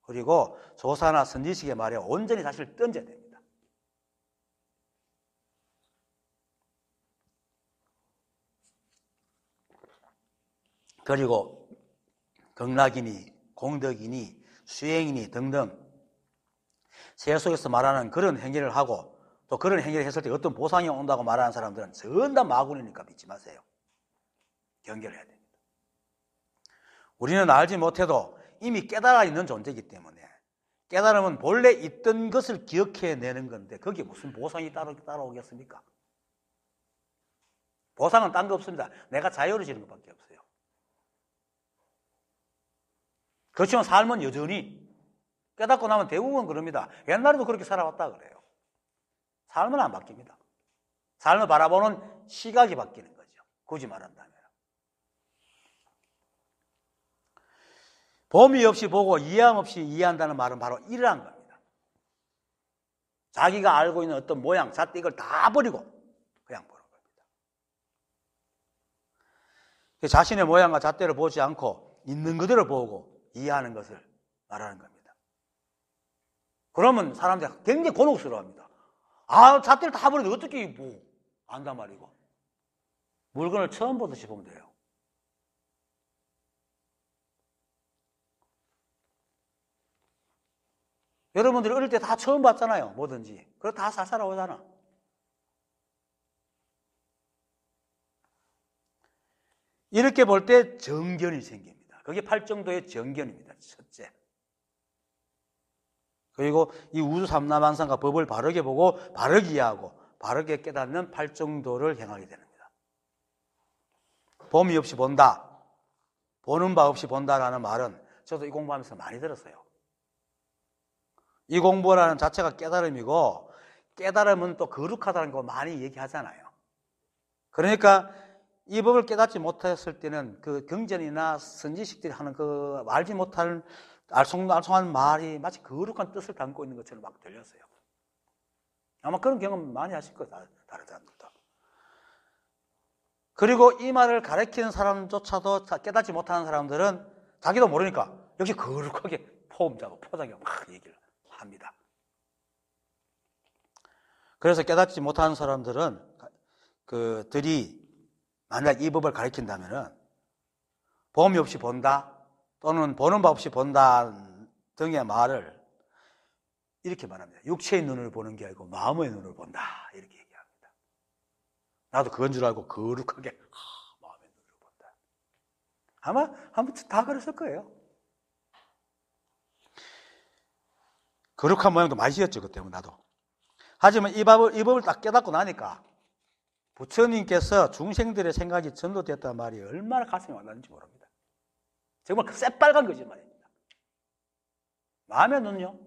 그리고 조사나 선지식의 말에 온전히 사실을 던져야 됩니다. 그리고 극락이니 공덕이니 수행이니 등등 세 속에서 말하는 그런 행위를 하고 또 그런 행위를 했을 때 어떤 보상이 온다고 말하는 사람들은 전다 마구니니까 믿지 마세요. 경계를 해야 됩니다. 우리는 알지 못해도 이미 깨달아 있는 존재이기 때문에 깨달음은 본래 있던 것을 기억해내는 건데 거기에 무슨 보상이 따라오겠습니까? 보상은 딴 거 없습니다. 내가 자유로워지는 것밖에 없어요. 그렇지만 삶은 여전히 깨닫고 나면 대부분 그럽니다. 옛날에도 그렇게 살아왔다 그래요. 삶은 안 바뀝니다. 삶을 바라보는 시각이 바뀌는 거죠. 굳이 말한다면. 범위 없이 보고 이해함 없이 이해한다는 말은 바로 이러한 겁니다. 자기가 알고 있는 어떤 모양, 잣대 이걸 다 버리고 그냥 보는 겁니다. 자신의 모양과 잣대를 보지 않고 있는 그대로 보고 이해하는 것을 말하는 겁니다. 그러면 사람들이 굉장히 곤혹스러워합니다. 잣대를 다 버리는데 어떻게 뭐 안단 말이고. 물건을 처음 보듯이 보면 돼요. 여러분들이 어릴 때 다 처음 봤잖아요. 뭐든지. 그래서 다 살살하오잖아. 이렇게 볼 때 정견이 생깁니다. 그게 팔정도의 정견입니다. 첫째. 그리고 이 우주 삼라만상과 법을 바르게 보고 바르게 이해하고 바르게 깨닫는 팔정도를 행하게 됩니다. 범위 없이 본다. 보는 바 없이 본다라는 말은 저도 이 공부하면서 많이 들었어요. 이 공부라는 자체가 깨달음이고 깨달음은 또 거룩하다는 거 많이 얘기하잖아요. 그러니까 이 법을 깨닫지 못했을 때는 그 경전이나 선지식들이 하는 그 알지 못할 알쏭알쏭한 말이 마치 거룩한 뜻을 담고 있는 것처럼 막 들렸어요. 아마 그런 경험 많이 하실 거예요. 다른 사람들도. 그리고 이 말을 가르치는 사람조차도 깨닫지 못하는 사람들은 자기도 모르니까 역시 거룩하게 포음자고 포장하고 막 얘기를 합니다. 그래서 깨닫지 못하는 사람들은 그들이 만약 이 법을 가르친다면은 범위 없이 본다 또는 보는 바 없이 본다 등의 말을 이렇게 말합니다. 육체의 눈을 보는 게 아니고 마음의 눈을 본다 이렇게 얘기합니다. 나도 그건 줄 알고 거룩하게 마음의 눈을 본다. 아마 다 그랬을 거예요. 거룩한 모양도 많이 지었죠, 그때 나도. 하지만 이 법을 딱 깨닫고 나니까 부처님께서 중생들의 생각이 전도됐다는 말이 얼마나 가슴에 와닿는지 모릅니다. 정말 그 새빨간 거짓말입니다. 마음의 눈요?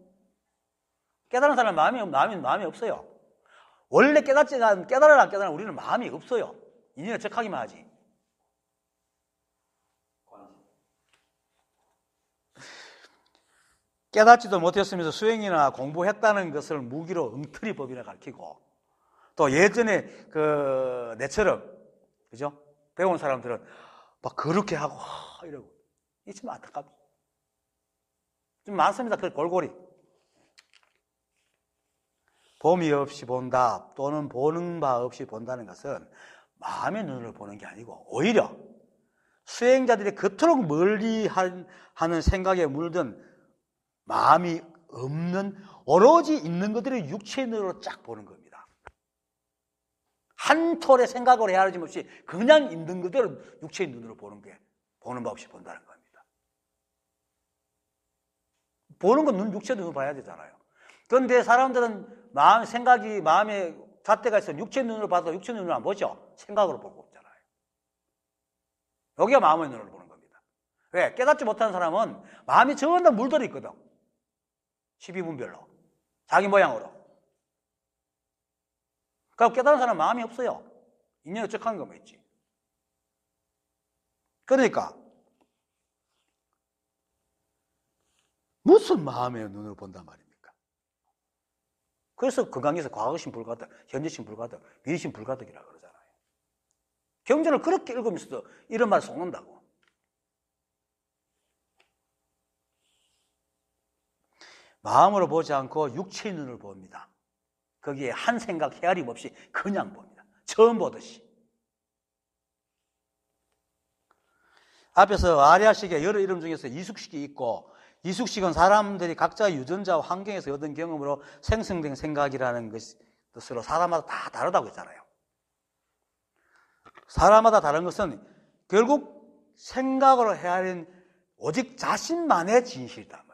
깨달은 사람 마음이 없어요. 원래 깨달으나 안 깨달으나 우리는 마음이 없어요. 인연에 적하기만 하지. 깨닫지도 못했으면서 수행이나 공부했다는 것을 무기로 엉터리 법이나 가르치고, 또 예전에 내처럼, 그죠? 배운 사람들은 막 그렇게 하고, 이러고. 이게 좀 안타깝죠. 좀 많습니다. 그 골고리. 봄이 없이 본다, 또는 보는 바 없이 본다는 것은 마음의 눈으로 보는 게 아니고, 오히려 수행자들이 그토록 멀리 하는 생각에 물든 마음이 없는, 오로지 있는 것들을 육체의 눈으로 쫙 보는 겁니다. 한 톨의 생각으로 헤아리지 없이 그냥 있는 것대로 육체의 눈으로 보는 바 없이 본다는 겁니다. 보는 건 육체의 눈으로 봐야 되잖아요. 그런데 사람들은 마음에 잣대가 있어 육체의 눈으로 봐도 육체의 눈으로 안 보죠. 생각으로 보고 있잖아요. 여기가 마음의 눈으로 보는 겁니다. 왜? 깨닫지 못하는 사람은 마음이 전부 물들어 있거든. 12분별로. 자기 모양으로. 그러니까 깨달은 사람은 마음이 없어요. 인연에 적한 것만 있지. 그러니까 무슨 마음의 눈으로 본단 말입니까? 그래서 건강에서 과거심 불가득, 현재심 불가득, 미래심 불가득이라고 그러잖아요. 경전을 그렇게 읽으면서도 이런 말 속는다고. 마음으로 보지 않고 육체의 눈을 봅니다. 거기에 한 생각 헤아림 없이 그냥 봅니다. 처음 보듯이. 앞에서 아리아식의 여러 이름 중에서 이숙식이 있고, 이숙식은 사람들이 각자의 유전자와 환경에서 얻은 경험으로 생성된 생각이라는 것으로 사람마다 다 다르다고 했잖아요. 사람마다 다른 것은 결국 생각으로 헤아린 오직 자신만의 진실이다.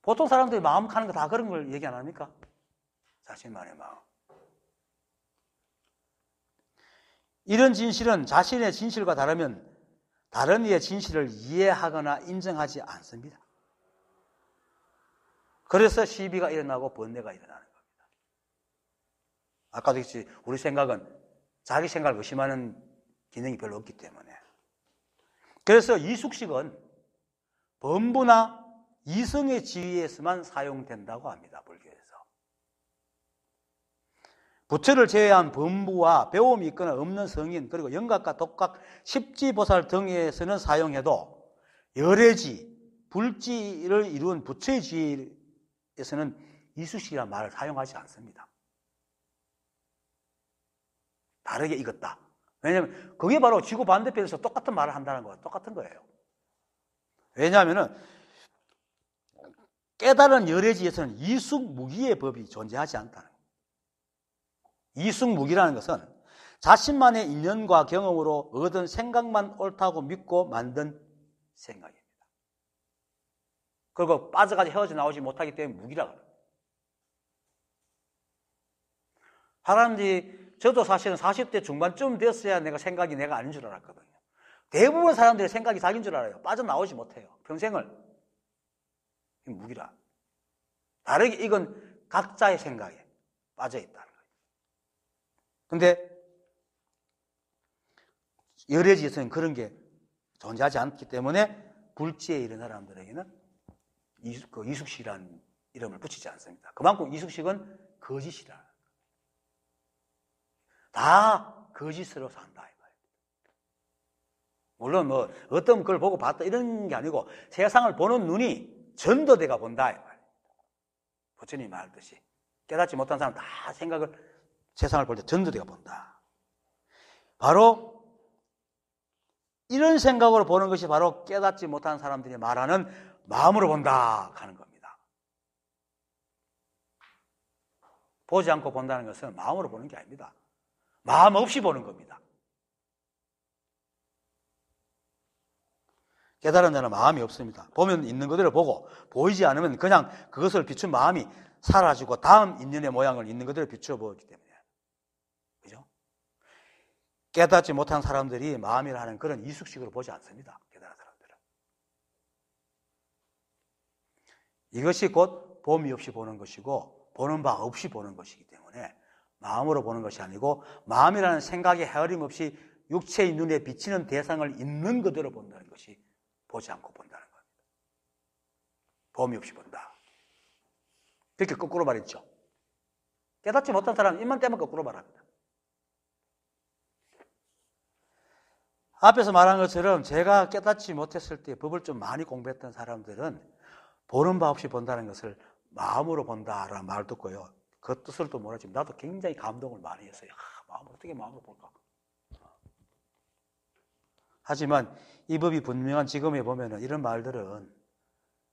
보통 사람들이 마음 가는 거 다 그런 걸 얘기 안 합니까? 자신만의 마음. 이런 진실은 자신의 진실과 다르면 다른 이의 진실을 이해하거나 인정하지 않습니다. 그래서 시비가 일어나고 번뇌가 일어나는 겁니다. 아까도 했지, 우리 생각은 자기 생각을 의심하는 기능이 별로 없기 때문에. 그래서 이숙식은 범부나 이성의 지위에서만 사용된다고 합니다. 불교에서. 부처를 제외한 범부와 배움이 있거나 없는 성인, 그리고 영각과 독각, 십지보살 등에서는 사용해도 열애지, 불지를 이룬 부처의 지위에서는 이숙식이라는 말을 사용하지 않습니다. 다르게 익었다. 왜냐하면 그게 바로 지구 반대편에서 똑같은 말을 한다는 거와 똑같은 거예요. 왜냐하면 깨달은 열애지에서는 이숙무기의 법이 존재하지 않다는 거예요. 이숙무기라는 것은 자신만의 인연과 경험으로 얻은 생각만 옳다고 믿고 만든 생각입니다. 그리고 빠져가지 헤어져 나오지 못하기 때문에 무기라고 합니다. 사람들이, 저도 사실은 40대 중반쯤 됐어야 생각이 내가 아닌 줄 알았거든요. 대부분 사람들의 생각이 자기인 줄 알아요. 빠져나오지 못해요. 평생을. 무기라. 다르게 이건 각자의 생각에 빠져있다는 거예요. 근데 열애지에서는 그런 게 존재하지 않기 때문에 불지에 이른 사람들에게는 이숙식이라는 이름을 붙이지 않습니다. 그만큼 이숙식은 거짓이라. 다 거짓으로 산다. 물론 어떤 걸 보고 봤다 이런 게 아니고 세상을 보는 눈이 전도대가 본다. 부처님이 말했듯이 깨닫지 못한 사람 다 세상을 볼 때 전도대가 본다. 바로 이런 생각으로 보는 것이 바로 깨닫지 못한 사람들이 말하는 마음으로 본다 하는 겁니다. 보지 않고 본다는 것은 마음으로 보는 게 아닙니다. 마음 없이 보는 겁니다. 깨달은 자는 마음이 없습니다. 보면 있는 그대로 보고 보이지 않으면 그냥 그것을 비춘 마음이 사라지고 다음 인연의 모양을 있는 그대로 비추어 보기 때문에. 그죠? 깨닫지 못한 사람들이 마음이라 하는 그런 이숙식으로 보지 않습니다. 깨달은 사람들은. 이것이 곧 범위 없이 보는 것이고 보는 바 없이 보는 것이기 때문에 마음으로 보는 것이 아니고 마음이라는 생각의 헤아림 없이 육체의 눈에 비치는 대상을 있는 그대로 본다는 것이 보지 않고 본다는 겁니다. 범위 없이 본다. 그렇게 거꾸로 말했죠. 깨닫지 못한 사람은 입만 떼면 거꾸로 말합니다. 앞에서 말한 것처럼 제가 깨닫지 못했을 때 법을 좀 많이 공부했던 사람들은 보는 바 없이 본다는 것을 마음으로 본다라는 말을 듣고요. 그 뜻을 또 모르지만 나도 굉장히 감동을 많이 했어요. 어떻게 마음으로 볼까? 하지만 이 법이 분명한 지금에 보면은 이런 말들은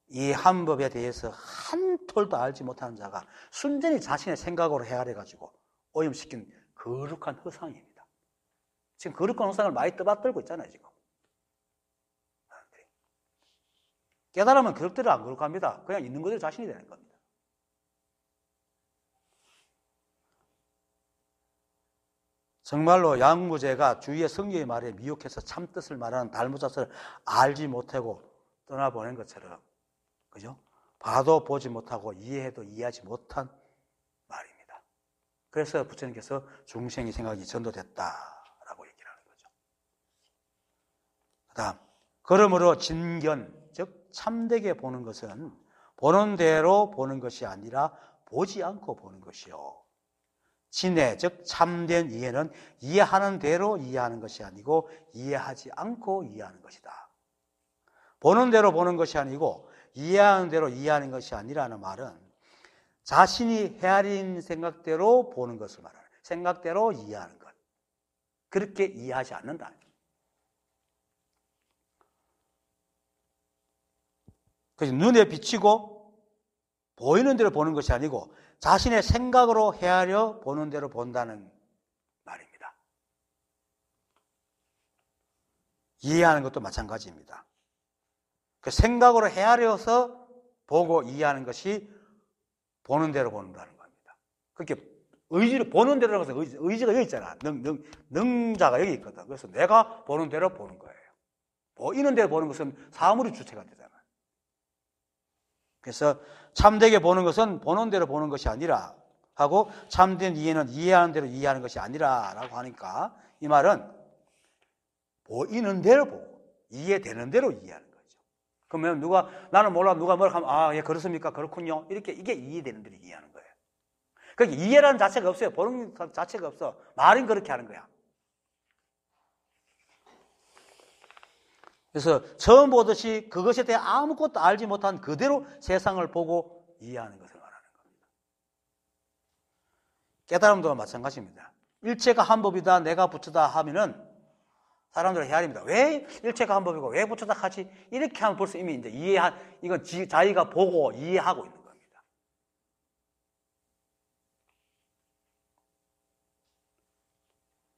이 한 법에 대해서 한 톨도 알지 못하는 자가 순전히 자신의 생각으로 헤아려가지고 오염시킨 거룩한 허상입니다. 지금 거룩한 허상을 많이 떠받들고 있잖아요, 지금. 깨달으면 그릇대로 안 거룩합니다. 그냥 있는 그대로 자신이 되는 겁니다. 정말로 양무제가 주위의 성경의 말에 미혹해서 참뜻을 말하는 달무자서를 알지 못하고 떠나보낸 것처럼, 그죠? 봐도 보지 못하고 이해해도 이해하지 못한 말입니다. 그래서 부처님께서 중생의 생각이 전도됐다라고 얘기를 하는 거죠. 그 다음, 그러므로 진견, 즉 참되게 보는 것은 보는 대로 보는 것이 아니라 보지 않고 보는 것이요. 진해, 즉 참된 이해는 이해하는 대로 이해하는 것이 아니고 이해하지 않고 이해하는 것이다. 보는 대로 보는 것이 아니고 이해하는 대로 이해하는 것이 아니라는 말은 자신이 헤아린 생각대로 보는 것을 말하는, 생각대로 이해하는 것. 그렇게 이해하지 않는다. 그래서 눈에 비치고 보이는 대로 보는 것이 아니고 자신의 생각으로 헤아려 보는 대로 본다는 말입니다. 이해하는 것도 마찬가지입니다. 그 생각으로 헤아려서 보고 이해하는 것이 보는 대로 본다는 겁니다. 그렇게 의지를 보는 대로 해서 의지가 여기 있잖아. 능자가 여기 있거든. 그래서 내가 보는 대로 보는 거예요. 보이는 대로 보는 것은 사물이 주체가 되잖아. 그래서 참되게 보는 것은 보는 대로 보는 것이 아니라 하고 참된 이해는 이해하는 대로 이해하는 것이 아니라 라고 하니까 이 말은 보이는 대로 보고 이해되는 대로 이해하는 거죠. 그러면 나는 몰라 누가 뭐라 하면 예, 그렇습니까? 그렇군요. 이렇게 이게 이해되는 대로 이해하는 거예요. 그러니까 이해라는 자체가 없어요. 보는 자체가 없어. 말은 그렇게 하는 거야. 그래서 처음 보듯이 그것에 대해 아무것도 알지 못한 그대로 세상을 보고 이해하는 것을 말하는 겁니다. 깨달음도 마찬가지입니다. 일체가 한 법이다, 내가 부처다 하면은 사람들은 헤아립니다. 왜 일체가 한 법이고 왜 부처다 하지? 이렇게 하면 벌써 이미 이제 이건 자기가 보고 이해하고 있는 겁니다.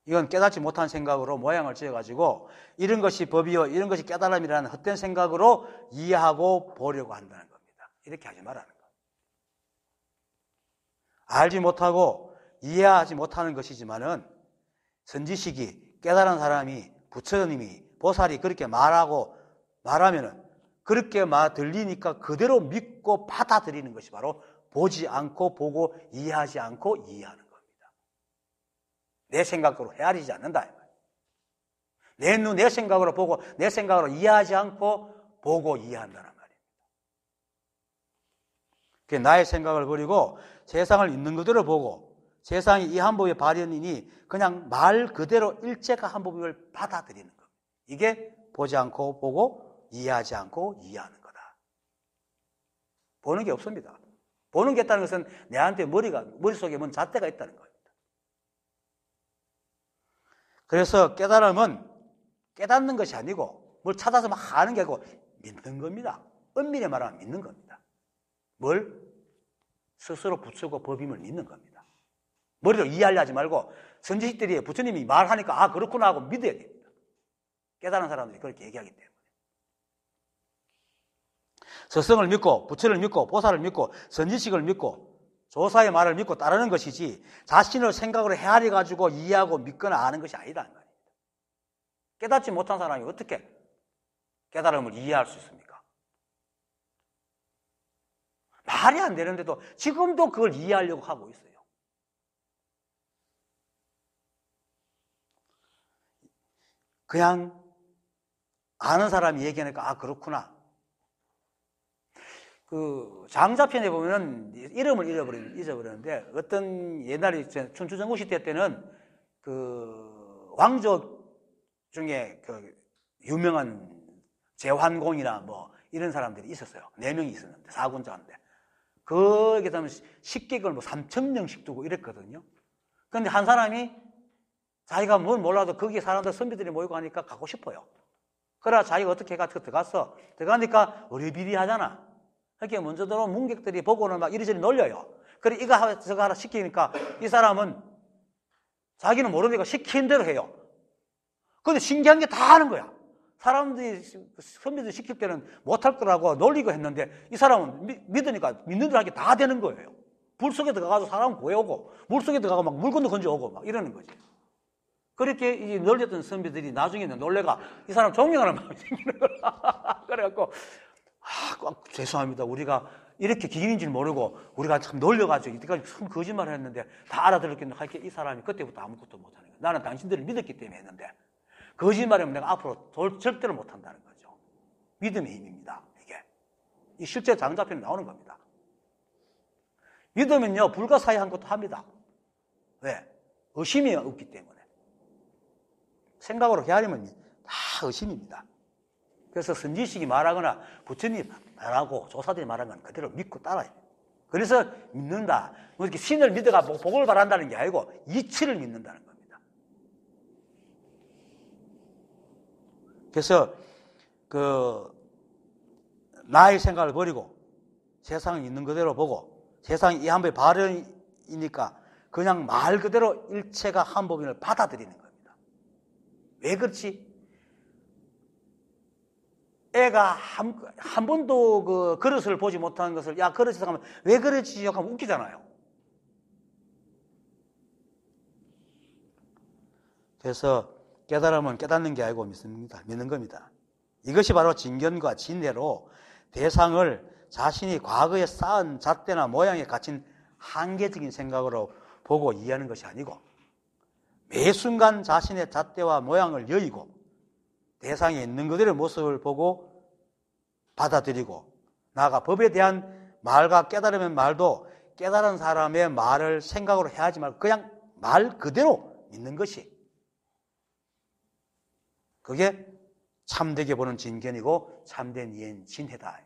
이건 깨닫지 못한 생각으로 모양을 지어가지고 이런 것이 법이요, 이런 것이 깨달음이라는 헛된 생각으로 이해하고 보려고 한다는 겁니다. 이렇게 하지 말라는 거예요. 알지 못하고 이해하지 못하는 것이지만은 선지식이 깨달은 사람이 부처님이 보살이 그렇게 말하면은 그렇게 들리니까 그대로 믿고 받아들이는 것이 바로 보지 않고 보고 이해하지 않고 이해하는 겁니다. 내 생각으로 헤아리지 않는다. 내 눈, 내 생각으로 보고 내 생각으로 이해하지 않고 보고 이해한다는 말입니다. 그게 나의 생각을 버리고 세상을 있는 그대로 보고 세상이 이 한법의 발현이니 그냥 말 그대로 일체가 한법을 받아들이는 겁니다. 이게 보지 않고 보고 이해하지 않고 이해하는 거다. 보는 게 없습니다. 보는 게 있다는 것은 내한테 머릿속에 뭔 잣대가 있다는 거예요. 그래서 깨달음은 깨닫는 것이 아니고 뭘 찾아서 막 하는 게 아니고 믿는 겁니다. 엄밀히 말하면 믿는 겁니다. 뭘? 스스로 부처고 법임을 믿는 겁니다. 머리로 이해하려 하지 말고 선지식들이 부처님이 말하니까 그렇구나 하고 믿어야 됩니다. 깨달은 사람들이 그렇게 얘기하기 때문에. 스승을 믿고 부처를 믿고 보살을 믿고 선지식을 믿고 조사의 말을 믿고 따르는 것이지 자신을 생각으로 헤아려 가지고 이해하고 믿거나 아는 것이 아니다는 거예요. 깨닫지 못한 사람이 어떻게 깨달음을 이해할 수 있습니까? 말이 안 되는데도 지금도 그걸 이해하려고 하고 있어요. 그냥 아는 사람이 얘기하니까 아 그렇구나. 그 장자편에 보면은 이름을 잊어버렸는데 어떤 옛날에 춘추전국 시대 때는 그 왕족 중에 그 유명한 제환공이나 뭐 이런 사람들이 있었어요. 4명이 있었는데 사군자인데 거기에 따르면 식객을 뭐 3,000명씩 두고 이랬거든요. 그런데 한 사람이 자기가 뭘 몰라도 거기에 사람들 선비들이 모이고 하니까 가고 싶어요. 그래야 자기가 어떻게 해가지고 들어갔어. 들어가니까 어리비리하잖아. 이렇게 먼저 들어온 문객들이 보고는 막 이리저리 놀려요. 그래 이거 하라 저거 하라 시키니까 이 사람은 자기는 모르니까 시킨 대로 해요. 근데 신기한 게 다 하는 거야. 사람들이 선비들 시킬 때는 못할 거라고 놀리고 했는데 이 사람은 믿으니까 믿는 대로 하게 다 되는 거예요. 불 속에 들어가서 사람 구해오고 물 속에 들어가고 막 물건도 건져오고 막 이러는 거지. 그렇게 이제 놀렸던 선비들이 나중에는 놀래가 이 사람 존경하는 마음이 생기는 거야. 그래갖고 죄송합니다. 우리가 이렇게 기인인 줄 모르고 우리가 참 놀려가지고 이때까지 큰 거짓말을 했는데 다 알아들었겠는데 하여튼 이 사람이 그때부터 아무것도 못하는 거야. 나는 당신들을 믿었기 때문에 했는데 거짓말하면 내가 앞으로 절대로 못한다는 거죠. 믿음의 힘입니다. 이게 이 실제 장자편에 나오는 겁니다. 믿으면요 불가사의한 것도 합니다. 왜? 의심이 없기 때문에. 생각으로 헤아리면 다 의심입니다. 그래서 선지식이 말하거나 부처님이 말하고 조사들이 말하는 건 그대로 믿고 따라요. 그래서 믿는다. 뭐 이렇게 신을 믿어가 복을 바란다는 게 아니고 이치를 믿는다는 겁니다. 그래서 나의 생각을 버리고 세상을 있는 그대로 보고 세상이 이 한법의 발현이니까 그냥 말 그대로 일체가 한법인을 받아들이는 겁니다. 왜 그렇지? 애가 한 번도 그 그릇을 보지 못하는 것을 야 그릇이 생각하면 왜 그렇지? 하면 웃기잖아요. 그래서 깨달음은 깨닫는 게 아니고 믿는 겁니다. 이것이 바로 진견과 진해로 대상을 자신이 과거에 쌓은 잣대나 모양에 갇힌 한계적인 생각으로 보고 이해하는 것이 아니고 매 순간 자신의 잣대와 모양을 여의고 대상에 있는 그대로의 모습을 보고 받아들이고 나아가 법에 대한 말과 깨달음의 말도 깨달은 사람의 말을 생각으로 해야지 말고 그냥 말 그대로 믿는 것이 그게 참되게 보는 진견이고 참된 이해는 진해다.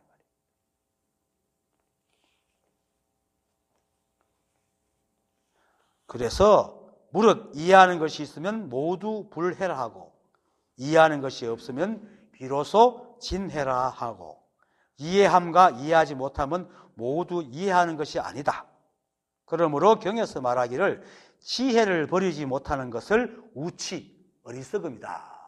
그래서 무릇 이해하는 것이 있으면 모두 불해라 하고 이해하는 것이 없으면 비로소 진해라 하고 이해함과 이해하지 못함은 모두 이해하는 것이 아니다. 그러므로 경에서 말하기를 지혜를 버리지 못하는 것을 우치, 어리석음이다.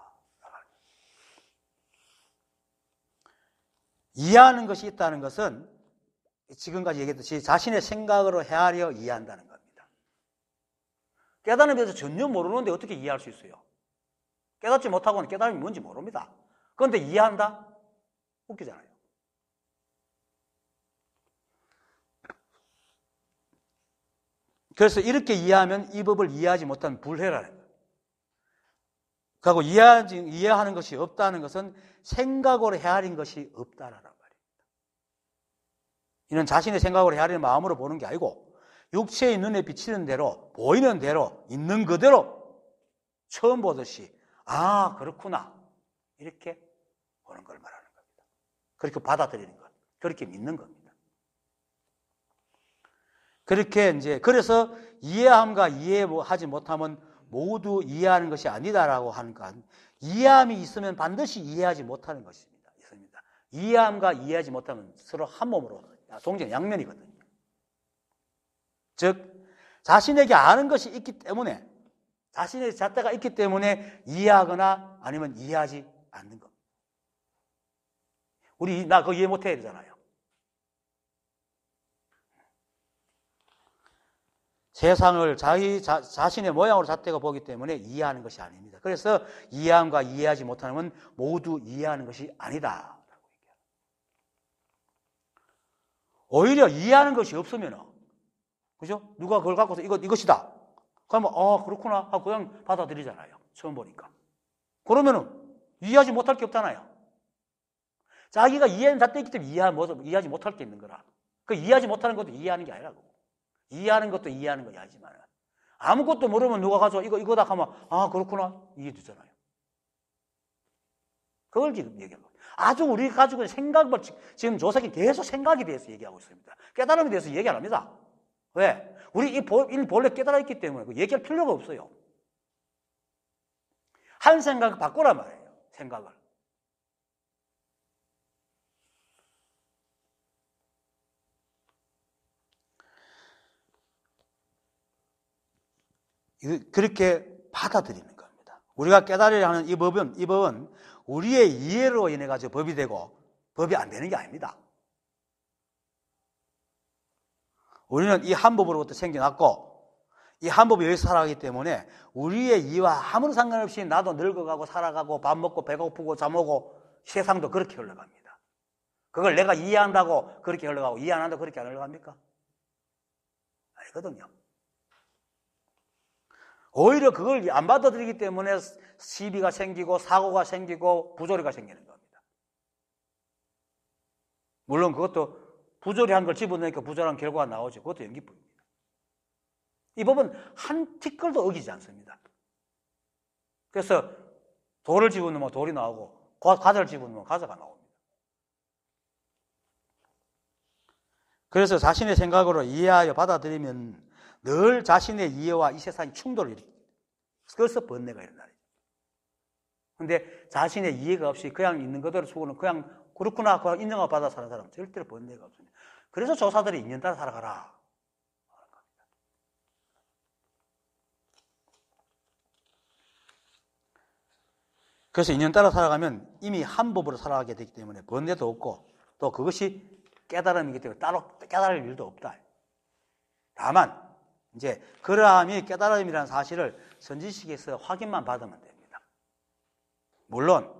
이해하는 것이 있다는 것은 지금까지 얘기했듯이 자신의 생각으로 헤아려 이해한다는 겁니다. 깨달음에 대해서 전혀 모르는데 어떻게 이해할 수 있어요? 깨닫지 못하고는 깨달음이 뭔지 모릅니다. 그런데 이해한다? 웃기잖아요. 그래서 이렇게 이해하면 이 법을 이해하지 못한 불해라는 거예요. 그리고 이해하는 것이 없다는 것은 생각으로 헤아린 것이 없다라는 말입니다. 이는 자신의 생각으로 헤아리는 마음으로 보는 게 아니고 육체의 눈에 비치는 대로 보이는 대로 있는 그대로 처음 보듯이 아 그렇구나 이렇게 보는 걸 말하는 겁니다. 그렇게 받아들이는 것, 그렇게 믿는 겁니다. 그렇게 이제 그래서 이해함과 이해하지 못함은 모두 이해하는 것이 아니다라고 하니까 이해함이 있으면 반드시 이해하지 못하는 것입니다. 있습니다. 이해함과 이해하지 못함은 서로 한 몸으로 동전 양면이거든요. 즉 자신에게 아는 것이 있기 때문에 자신의 잣대가 있기 때문에 이해하거나 아니면 이해하지 않는 것. 나 그거 이해 못해 이러잖아요. 세상을 자신의 모양으로 잣대가 보기 때문에 이해하는 것이 아닙니다. 그래서 이해함과 이해하지 못하는 건 모두 이해하는 것이 아니다. 오히려 이해하는 것이 없으면, 그죠? 누가 그걸 갖고서 이것이다. 그러면, 그렇구나 하고 그냥 받아들이잖아요. 처음 보니까. 그러면은 이해하지 못할 게 없잖아요. 자기가 이해하는 잣대이기 때문에 이해하지 못할 게 있는 거라. 그 이해하지 못하는 것도 이해하는 게 아니라고. 이해하는 것도 이해하는 것이 아니지만 아무것도 모르면 누가 가서 이거다 하면 그렇구나 이해되잖아요. 그걸 지금 얘기하는 거예요. 아주 우리 가지고 생각을 지금 조석이 계속 생각에 대해서 얘기하고 있습니다. 깨달음에 대해서 얘기 안 합니다. 왜? 우리 본래 깨달아 있기 때문에 얘기할 필요가 없어요. 한 생각을 바꾸란 말이에요. 생각을. 그렇게 받아들이는 겁니다. 우리가 깨달으려 하는 이 법은 우리의 이해로 인해 가지고 법이 되고 법이 안 되는 게 아닙니다. 우리는 이 한 법으로부터 생겨났고 이 한 법이 여기서 살아가기 때문에 우리의 이해와 아무런 상관없이 나도 늙어가고 살아가고 밥 먹고 배고프고 잠 오고 세상도 그렇게 흘러갑니다. 그걸 내가 이해한다고 그렇게 흘러가고 이해 안 한다고 그렇게 안 흘러갑니까? 아니거든요. 오히려 그걸 안 받아들이기 때문에 시비가 생기고 사고가 생기고 부조리가 생기는 겁니다. 물론 그것도 부조리한 걸 집어넣으니까 부조리한 결과가 나오죠. 그것도 연기법입니다. 이 법은 한 티끌도 어기지 않습니다. 그래서 돌을 집어넣으면 돌이 나오고 과자를 집어넣으면 과자가 나옵니다. 그래서 자신의 생각으로 이해하여 받아들이면 늘 자신의 이해와 이 세상의 충돌을 일으킵니다. 그래서 번뇌가 일어나요. 그런데 자신의 이해가 없이 그냥 있는 그대로 수고는 그냥 그렇구나 하고 인정하고 받아 사는 사람은 절대로 번뇌가 없습니다. 그래서 조사들이 인연 따라 살아가라. 그래서 인연 따라 살아가면 이미 한 법으로 살아가게 되기 때문에 번뇌도 없고 또 그것이 깨달음이기 때문에 따로 깨달을 일도 없다. 다만 이제 그러함이 깨달음이라는 사실을 선지식에서 확인만 받으면 됩니다. 물론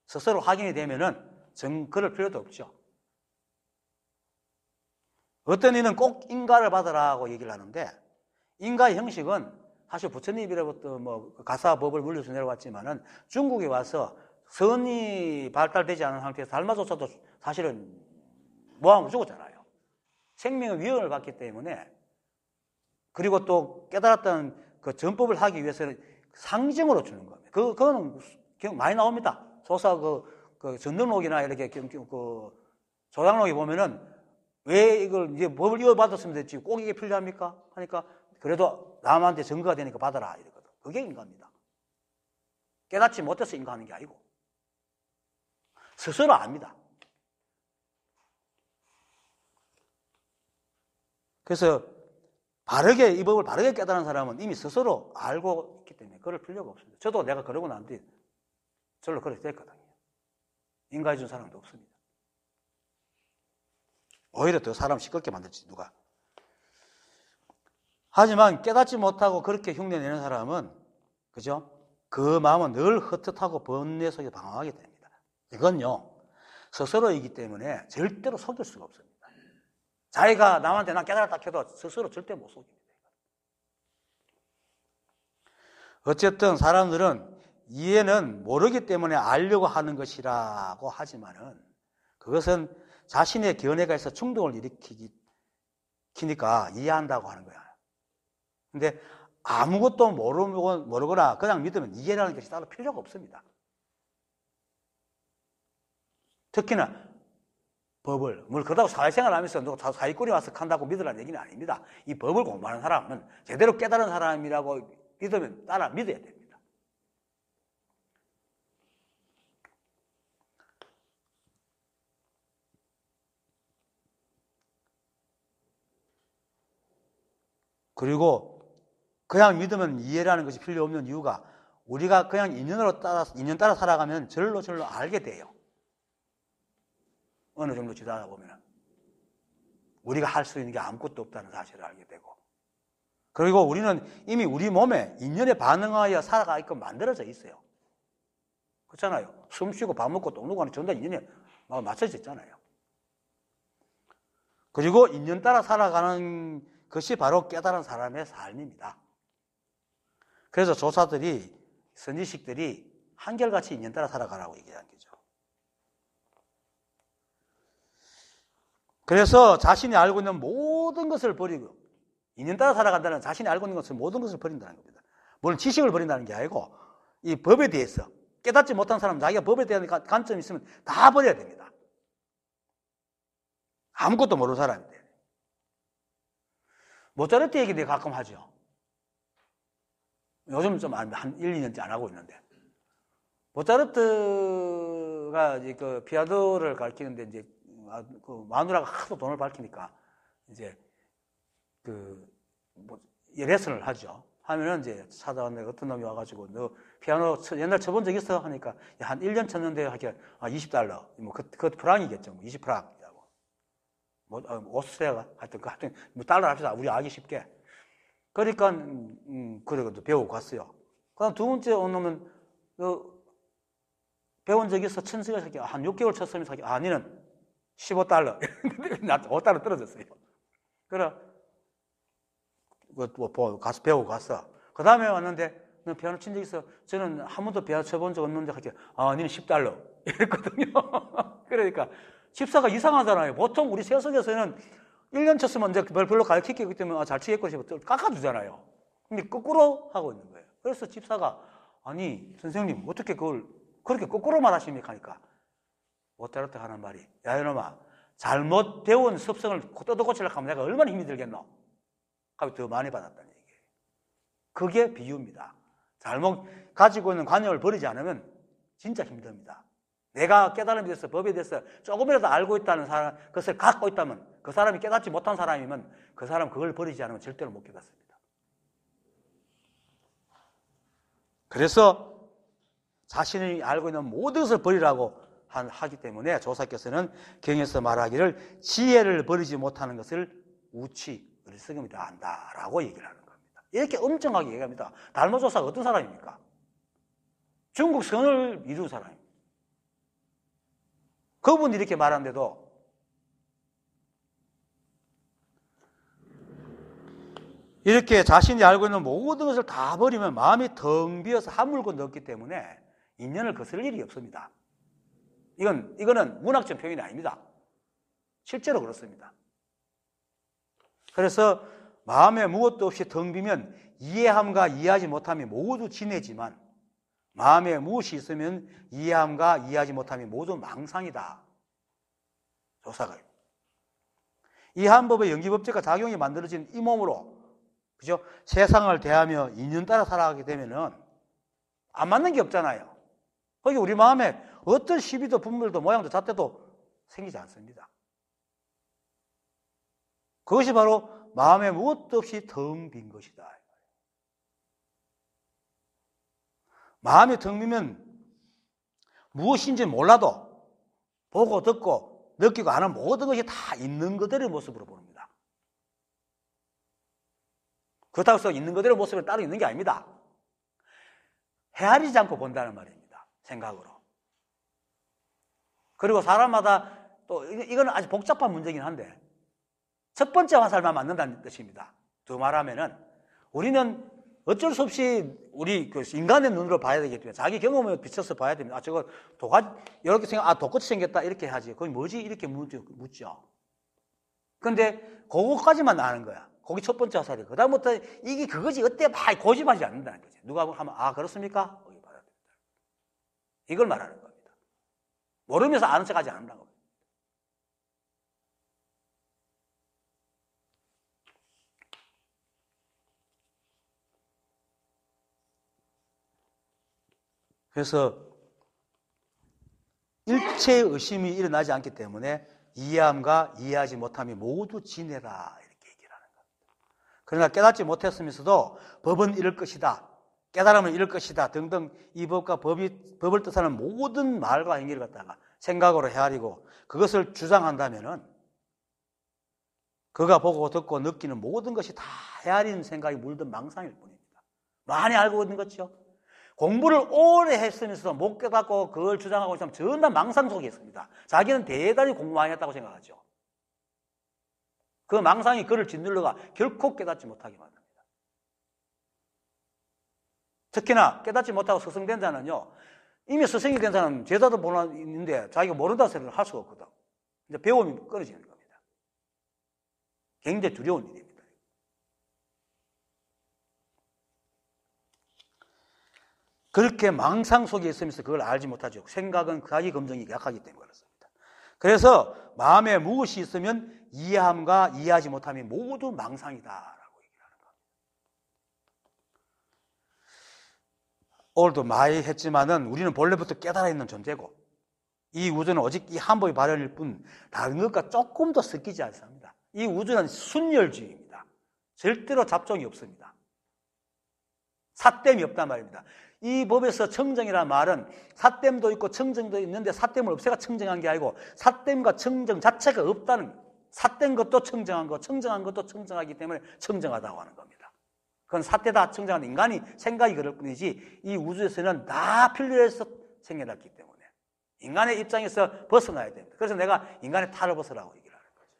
스스로 확인이 되면은 그럴 필요도 없죠. 어떤 이는 꼭 인가를 받으라고 얘기를 하는데 인가의 형식은 사실 부처님으로부터 가사법을 물려서 내려왔지만은 중국에 와서 선이 발달되지 않은 상태에서 달마조차도 사실은 모함으로 죽었잖아요. 생명의 위험을 받기 때문에 그리고 또 깨달았던 그 전법을 하기 위해서는 상징으로 주는 겁니다. 그거는 많이 나옵니다. 소사 그 전등록이나 이렇게 그 조당록에 보면은 왜 이걸 이제 법을 이어받았으면 됐지 꼭 이게 필요합니까? 하니까 그래도 남한테 증거가 되니까 받아라 이러거든. 그게 인가입니다. 깨닫지 못해서 인가하는 게 아니고 스스로 압니다. 그래서 이 법을 바르게 깨달은 사람은 이미 스스로 알고 있기 때문에 그럴 필요가 없습니다. 저도 내가 그러고 난 뒤 절로 그렇게 됐거든요. 인가해 준 사람도 없습니다. 오히려 더 사람 시끄럽게 만들지 누가. 하지만 깨닫지 못하고 그렇게 흉내내는 사람은 그죠? 그 마음은 늘 헛헛하고 번뇌 속에 방황하게 됩니다. 이건요 스스로이기 때문에 절대로 속일 수가 없습니다. 자기가 남한테 나 깨달았다 해도 스스로 절대 못 속입니다. 어쨌든 사람들은 이해는 모르기 때문에 알려고 하는 것이라고 하지만은 그것은 자신의 견해가 있어 충동을 일으키니까 이해한다고 하는 거야. 근데 아무것도 모르거나 그냥 믿으면 이해라는 것이 따로 필요가 없습니다. 특히나 법을, 그렇다고 사회생활 하면서 누가 사기꾼이 와서 한다고 믿으라는 얘기는 아닙니다. 이 법을 공부하는 사람은 제대로 깨달은 사람이라고 믿으면 따라 믿어야 됩니다. 그리고 그냥 믿으면 이해라는 것이 필요 없는 이유가 우리가 그냥 인연 따라 살아가면 절로 알게 돼요. 어느 정도 지나다 보면 우리가 할 수 있는 게 아무것도 없다는 사실을 알게 되고 그리고 우리는 이미 우리 몸에 인연에 반응하여 살아가게끔 만들어져 있어요. 그렇잖아요. 숨 쉬고 밥 먹고 똥 누고 하는 전부 다 인연에 맞춰져 있잖아요. 그리고 인연 따라 살아가는 것이 바로 깨달은 사람의 삶입니다. 그래서 조사들이, 선지식들이 한결같이 인연 따라 살아가라고 얘기한 거죠. 그래서 자신이 알고 있는 모든 것을 버리고, 인연 따라 살아간다는 자신이 알고 있는 것을 모든 것을 버린다는 겁니다. 물론 지식을 버린다는 게 아니고 이 법에 대해서 깨닫지 못한 사람은 자기가 법에 대한 관점이 있으면 다 버려야 됩니다. 아무것도 모르는 사람인데. 모차르트 얘기 내가 가끔 하죠. 요즘 좀 한 1, 2년째 안 하고 있는데. 모차르트가 이제 그 피아노를 가르치는데 이제 그 마누라가 하도 돈을 밝히니까 이제 레슨을 하죠. 하면은 이제 찾아왔는데 어떤 놈이 와가지고 너 피아노 옛날 쳐본 적 있어? 하니까 한 1년 쳤는데 하기가 $20. 뭐 그 프랑이겠죠. 뭐 20프랑이라고. 뭐 오스트리아가 하여튼 뭐 달러 합시다. 우리 알기 쉽게. 그러니까 그래도 배우고 갔어요. 그다음 두 번째 온 놈은 배운 적 있어? 천수가 한 6개월 쳤으면서 니는 $15. 나 $5 떨어졌어요. 그래 가서 배우고 갔어. 그 다음에 왔는데 너 피아노 친 적 있어? 저는 한 번도 피아노 쳐본 적 없는데 니는 $10 이랬거든요. 그러니까 집사가 이상하잖아요. 보통 우리 세속에서는 1년 쳤으면 이제 별로 가르치기 때문에 잘 치겠고 싶어 깎아주잖아요. 근데 거꾸로 하고 있는 거예요. 그래서 집사가 아니 선생님 어떻게 그걸 그렇게 거꾸로 말하십니까? 하니까 모차르트 하는 말이 야 이놈아 잘못 배운 습성을 뜯어고치려고 하면 내가 얼마나 힘이 들겠노? 하면 더 많이 받았다는 얘기예요. 그게 비유입니다. 잘못 가지고 있는 관념을 버리지 않으면 진짜 힘듭니다. 내가 깨달음에 대해서 법에 대해서 조금이라도 알고 있다는 사람, 그것을 갖고 있다면 그 사람이 깨닫지 못한 사람이면 그 사람 그걸 버리지 않으면 절대로 못 깨닫습니다. 그래서 자신이 알고 있는 모든 것을 버리라고 하기 때문에 조사께서는 경에서 말하기를 지혜를 버리지 못하는 것을 우치, 어리석음이다 한다라고 얘기를 하는 겁니다. 이렇게 엄청나게 얘기합니다. 달모 조사가 어떤 사람입니까? 중국 선을 이룬 사람입니다. 그분이 이렇게 말하는데도 이렇게 자신이 알고 있는 모든 것을 다 버리면 마음이 텅 비어서 한 물건도 없기 때문에 인연을 거스를 일이 없습니다. 이거는 문학적 표현이 아닙니다. 실제로 그렇습니다. 그래서 마음에 무엇도 없이 텅 비면 이해함과 이해하지 못함이 모두 지내지만 마음에 무엇이 있으면 이해함과 이해하지 못함이 모두 망상이다. 조사가. 이 한 법의 연기법칙과 작용이 만들어진 이 몸으로 그죠? 세상을 대하며 인연 따라 살아가게 되면은 안 맞는 게 없잖아요. 거기 우리 마음에 어떤 시비도 분별도 모양도 잣대도 생기지 않습니다. 그것이 바로 마음에 무엇도 없이 텅 빈 것이다. 마음이 텅 비면 무엇인지 몰라도 보고 듣고 느끼고 하는 모든 것이 다 있는 그대로의 모습으로 보입니다. 그렇다고 해서 있는 그대로의 모습을 따로 있는 게 아닙니다. 헤아리지 않고 본다는 말입니다. 생각으로. 그리고 사람마다 또 이건 아주 복잡한 문제긴 한데 첫 번째 화살만 맞는다는 뜻입니다. 더 말하면은 우리는 어쩔 수 없이 우리 그 인간의 눈으로 봐야 되기 때문에 자기 경험에 비춰서 봐야 됩니다. 저거 이렇게 독같이 생겼다 이렇게 하지. 그게 뭐지? 이렇게 묻죠. 근데 그거까지만 아는 거야. 거기 첫 번째 화살이. 그 다음부터 이게 그거지 어때? 막 고집하지 않는다는 거지. 누가 하면 그렇습니까? 거기 봐야 됩니다. 이걸 말하는 겁니다. 모르면서 아는 척하지 않는다고. 그래서 일체의 의심이 일어나지 않기 때문에 이해함과 이해하지 못함이 모두 지내라 이렇게 얘기를 하는 겁니다. 그러나 깨닫지 못했으면서도 법은 이럴 것이다, 깨달음은 이럴 것이다 등등 이 법과 법을 뜻하는 모든 말과 행위를 갖다가 생각으로 헤아리고 그것을 주장한다면은 그가 보고 듣고 느끼는 모든 것이 다 헤아리는 생각이 물든 망상일 뿐입니다. 많이 알고 있는 거죠. 공부를 오래 했으면서도 못 깨닫고 그걸 주장하고 있으면 전부 다 망상 속에 있습니다. 자기는 대단히 공부 많이 했다고 생각하죠. 그 망상이 그를 짓눌러가 결코 깨닫지 못하게 만듭니다. 특히나 깨닫지 못하고 스승된 자는요, 이미 스승이 된 자는 제자도 있는데 자기가 모른다고 생각을 할 수가 없거든. 이제 배움이 끊어지는 겁니다. 굉장히 두려운 일입니다. 그렇게 망상 속에 있으면서 그걸 알지 못하죠. 생각은 자기 검증이 약하기 때문에 그렇습니다. 그래서 마음에 무엇이 있으면 이해함과 이해하지 못함이 모두 망상이다라고 얘기를 하는 겁니다. 오늘도 많이 했지만은 우리는 본래부터 깨달아 있는 존재고 이 우주는 오직 이 한 법의 발현일 뿐 다른 것과 조금 더 섞이지 않습니다. 이 우주는 순열주의입니다. 절대로 잡종이 없습니다. 삿됨이 없단 말입니다. 이 법에서 청정이라는 말은 삿됨도 있고 청정도 있는데 삿됨을 없애가 청정한 게 아니고 삿됨과 청정 자체가 없다는 거예요. 삿된 것도 청정한 거, 청정한 것도 청정하기 때문에 청정하다고 하는 겁니다. 그건 삿되다 청정한 인간이 생각이 그럴 뿐이지 이 우주에서는 다 필요해서 생겨났기 때문에 인간의 입장에서 벗어나야 됩니다. 그래서 내가 인간의 탈을 벗으라고 얘기를 하는 거죠.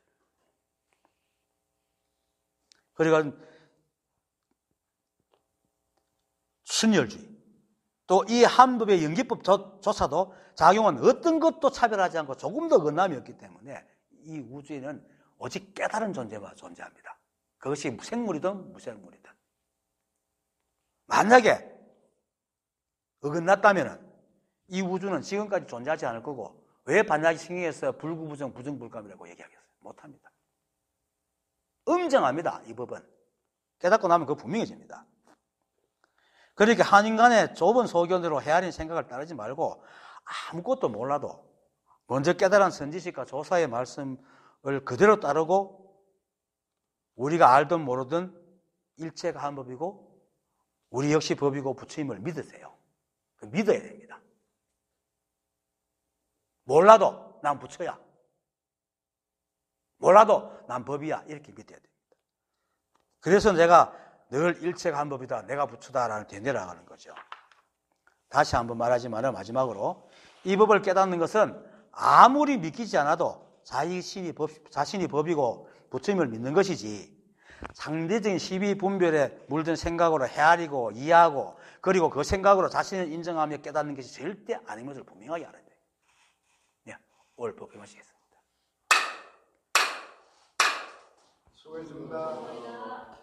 그러니까 순열주의 또 이 한 법의 연기법조차도 작용은 어떤 것도 차별하지 않고 조금 더 어긋남이 없기 때문에 이 우주에는 오직 깨달은 존재만 존재합니다. 그것이 생물이든 무생물이든. 만약에 어긋났다면 이 우주는 지금까지 존재하지 않을 거고 왜 반야기 신경에서 불구부정 부정불감이라고 얘기하겠어요? 못합니다. 엄정합니다. 이 법은. 깨닫고 나면 그거 분명해집니다. 그러니까 한 인간의 좁은 소견으로 헤아린 생각을 따르지 말고 아무것도 몰라도 먼저 깨달은 선지식과 조사의 말씀을 그대로 따르고 우리가 알든 모르든 일체가 한 법이고 우리 역시 법이고 부처님을 믿으세요. 믿어야 됩니다. 몰라도 난 부처야. 몰라도 난 법이야. 이렇게 믿어야 됩니다. 그래서 내가 늘 일체가 한 법이다. 내가 부처다라는 데 내려가는 거죠. 다시 한번 말하지만 마지막으로 이 법을 깨닫는 것은 아무리 믿기지 않아도 자신이 법이고 부처님을 믿는 것이지 상대적인 시비 분별에 물든 생각으로 헤아리고 이해하고 그리고 그 생각으로 자신을 인정하며 깨닫는 것이 절대 아닌 것을 분명하게 알아야 돼요. 네, 오늘 법회 마치겠습니다. 수고했습니다.